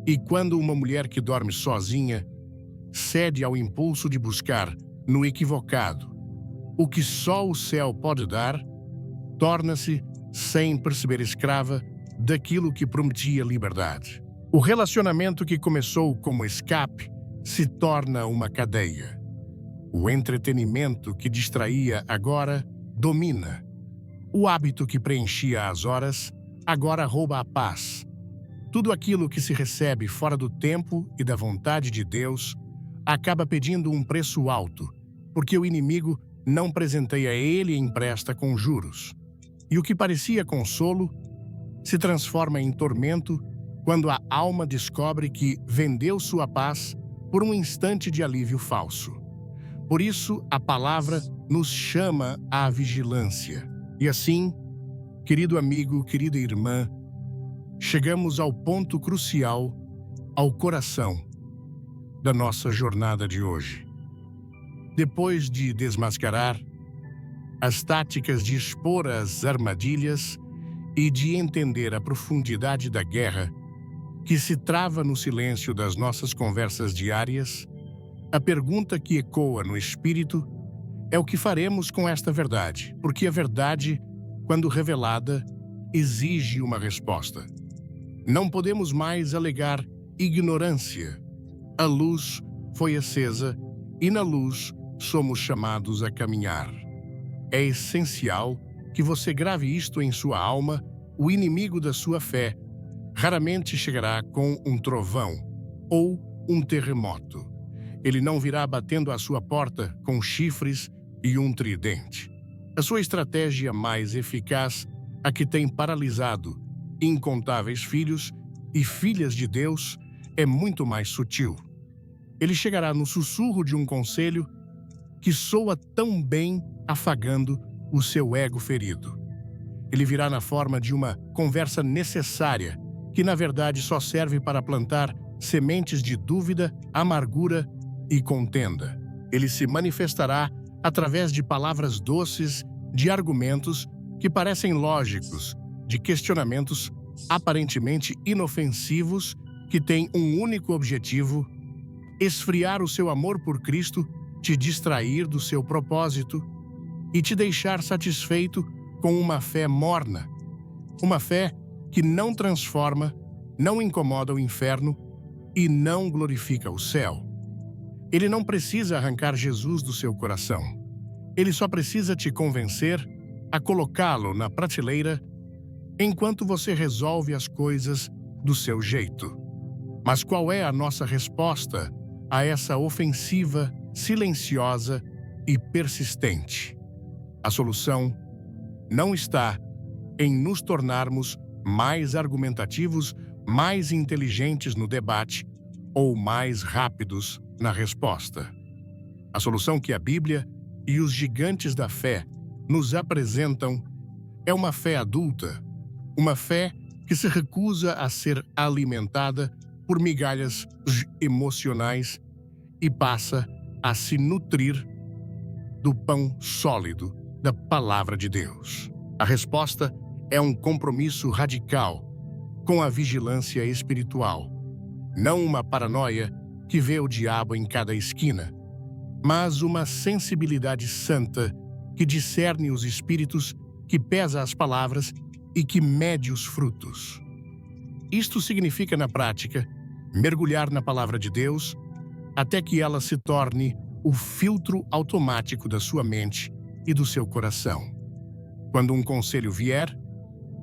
E quando uma mulher que dorme sozinha cede ao impulso de buscar no equivocado o que só o céu pode dar, torna-se, sem perceber, escrava daquilo que prometia liberdade. O relacionamento que começou como escape se torna uma cadeia. O entretenimento que distraía agora domina. O hábito que preenchia as horas agora rouba a paz. Tudo aquilo que se recebe fora do tempo e da vontade de Deus acaba pedindo um preço alto, porque o inimigo não presenteia ele e empresta com juros. E o que parecia consolo se transforma em tormento quando a alma descobre que vendeu sua paz por um instante de alívio falso. Por isso, a palavra nos chama à vigilância. E assim, querido amigo, querida irmã, chegamos ao ponto crucial, ao coração da nossa jornada de hoje. Depois de desmascarar as táticas de expor as armadilhas e de entender a profundidade da guerra que se trava no silêncio das nossas conversas diárias, a pergunta que ecoa no espírito é o que faremos com esta verdade, porque a verdade, quando revelada, exige uma resposta. Não podemos mais alegar ignorância. A luz foi acesa e na luz somos chamados a caminhar. É essencial que você grave isto em sua alma: o inimigo da sua fé raramente chegará com um trovão ou um terremoto. Ele não virá batendo à sua porta com chifres e um tridente. A sua estratégia mais eficaz, a que tem paralisado incontáveis filhos e filhas de Deus, é muito mais sutil. Ele chegará no sussurro de um conselho que soa tão bem, afagando o seu ego ferido. Ele virá na forma de uma conversa necessária, que na verdade só serve para plantar sementes de dúvida, amargura e contenda. Ele se manifestará através de palavras doces, de argumentos que parecem lógicos, de questionamentos aparentemente inofensivos que têm um único objetivo: esfriar o seu amor por Cristo, te distrair do seu propósito e te deixar satisfeito com uma fé morna, uma fé que não transforma, não incomoda o inferno e não glorifica o céu. Ele não precisa arrancar Jesus do seu coração. Ele só precisa te convencer a colocá-lo na prateleira enquanto você resolve as coisas do seu jeito. Mas qual é a nossa resposta a essa ofensiva silenciosa e persistente? A solução não está em nos tornarmos mais argumentativos, mais inteligentes no debate ou mais rápidos na resposta. A solução que a Bíblia e os gigantes da fé nos apresentam é uma fé adulta, uma fé que se recusa a ser alimentada por migalhas emocionais e passa a se nutrir do pão sólido da Palavra de Deus. A resposta é um compromisso radical com a vigilância espiritual, não uma paranoia que vê o diabo em cada esquina, mas uma sensibilidade santa que discerne os espíritos, que pesa as palavras e que mede os frutos. Isto significa, na prática, mergulhar na Palavra de Deus até que ela se torne o filtro automático da sua mente e do seu coração. Quando um conselho vier,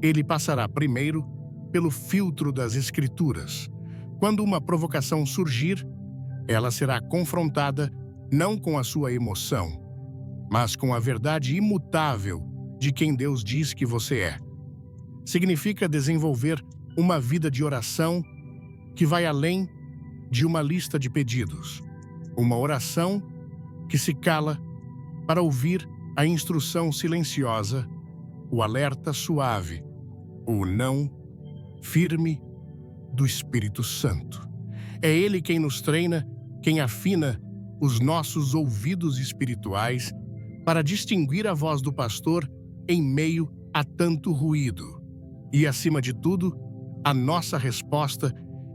ele passará primeiro pelo filtro das Escrituras, Quando uma provocação surgir, ela será confrontada não com a sua emoção, mas com a verdade imutável de quem Deus diz que você é. Significa desenvolver uma vida de oração que vai além de uma lista de pedidos. Uma oração que se cala para ouvir a instrução silenciosa, o alerta suave, o não firme do Espírito Santo. É Ele quem nos treina, quem afina os nossos ouvidos espirituais para distinguir a voz do pastor em meio a tanto ruído. E, acima de tudo, a nossa resposta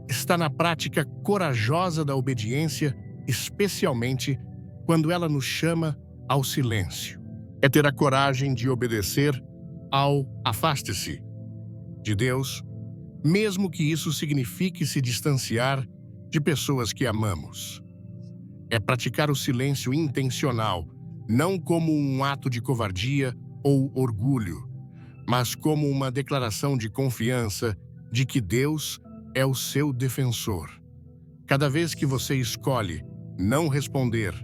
está na prática corajosa da obediência, especialmente quando ela nos chama ao silêncio. É ter a coragem de obedecer ao afaste-se de Deus, mesmo que isso signifique se distanciar de pessoas que amamos. É praticar o silêncio intencional, não como um ato de covardia ou orgulho, mas como uma declaração de confiança de que Deus é o seu defensor. Cada vez que você escolhe não responder,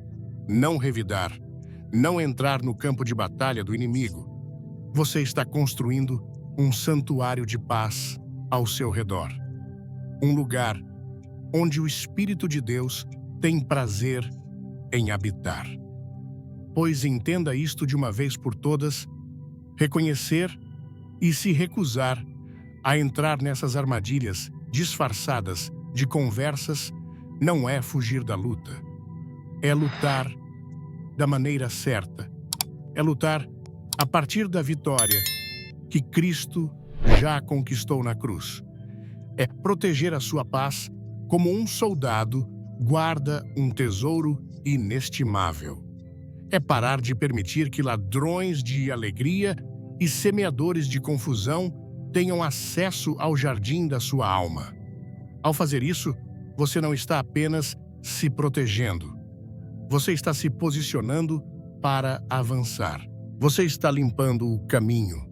não revidar, não entrar no campo de batalha do inimigo, você está construindo um santuário de paz ao seu redor. Um lugar onde o Espírito de Deus tem prazer em habitar. Pois entenda isto de uma vez por todas, reconhecer e se recusar a entrar nessas armadilhas disfarçadas de conversas não é fugir da luta. É lutar da maneira certa. É lutar a partir da vitória que Cristo já conquistou na cruz. É proteger a sua paz como um soldado guarda um tesouro inestimável. É parar de permitir que ladrões de alegria e semeadores de confusão tenham acesso ao jardim da sua alma. Ao fazer isso, você não está apenas se protegendo. Você está se posicionando para avançar. Você está limpando o caminho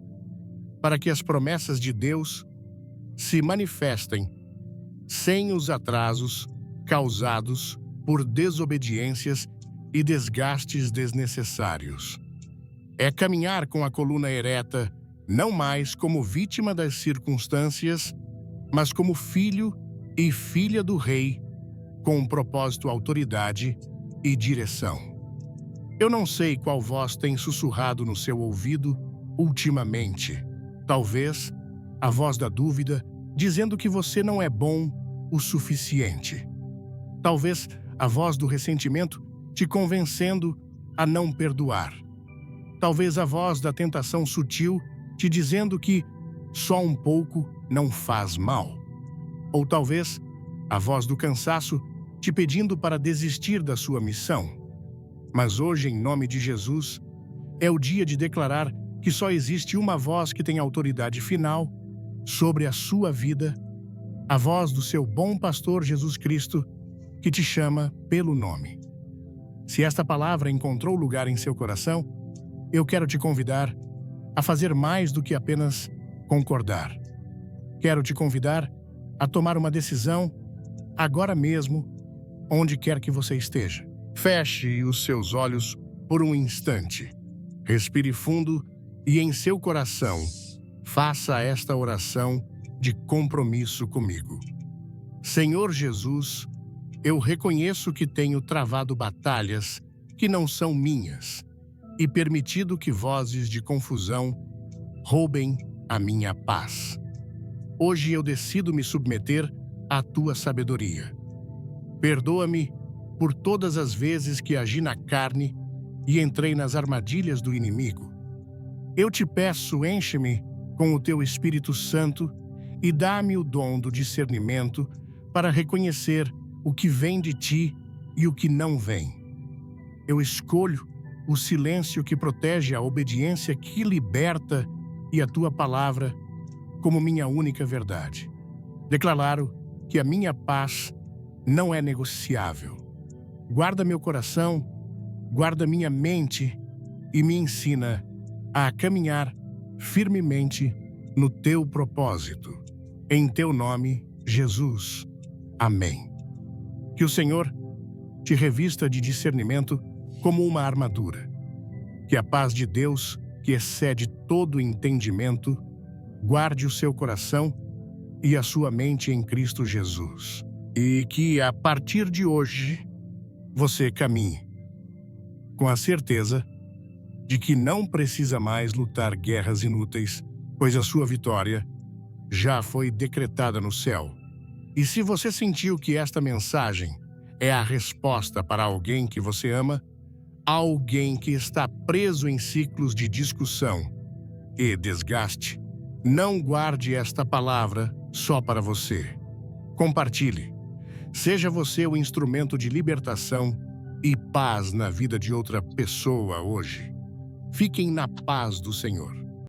para que as promessas de Deus se manifestem sem os atrasos causados por desobediências e desgastes desnecessários. É caminhar com a coluna ereta, não mais como vítima das circunstâncias, mas como filho e filha do Rei, com um propósito, autoridade e direção. Eu não sei qual voz tem sussurrado no seu ouvido ultimamente. Talvez a voz da dúvida, dizendo que você não é bom o suficiente. Talvez a voz do ressentimento te convencendo a não perdoar. Talvez a voz da tentação sutil te dizendo que só um pouco não faz mal. Ou talvez a voz do cansaço te pedindo para desistir da sua missão. Mas hoje, em nome de Jesus, é o dia de declarar que só existe uma voz que tem autoridade final sobre a sua vida, a voz do seu bom pastor Jesus Cristo, que te chama pelo nome. Se esta palavra encontrou lugar em seu coração, eu quero te convidar a fazer mais do que apenas concordar. Quero te convidar a tomar uma decisão agora mesmo, onde quer que você esteja. Feche os seus olhos por um instante. Respire fundo e em seu coração, faça esta oração de compromisso comigo. Senhor Jesus, eu reconheço que tenho travado batalhas que não são minhas e permitido que vozes de confusão roubem a minha paz. Hoje eu decido me submeter à tua sabedoria. Perdoa-me por todas as vezes que agi na carne e entrei nas armadilhas do inimigo. Eu te peço, enche-me com o teu Espírito Santo e dá-me o dom do discernimento para reconhecer o que vem de ti e o que não vem. Eu escolho o silêncio que protege, a obediência que liberta e a tua palavra como minha única verdade. Declaro que a minha paz não é negociável. Guarda meu coração, guarda minha mente e me ensina a caminhar firmemente no teu propósito. Em teu nome, Jesus. Amém. Que o Senhor te revista de discernimento como uma armadura. Que a paz de Deus, que excede todo entendimento, guarde o seu coração e a sua mente em Cristo Jesus. E que, a partir de hoje, você caminhe com a certeza de que não precisa mais lutar guerras inúteis, pois a sua vitória já foi decretada no céu. E se você sentiu que esta mensagem é a resposta para alguém que você ama, alguém que está preso em ciclos de discussão e desgaste, não guarde esta palavra só para você. Compartilhe. Seja você o instrumento de libertação e paz na vida de outra pessoa hoje. Fiquem na paz do Senhor.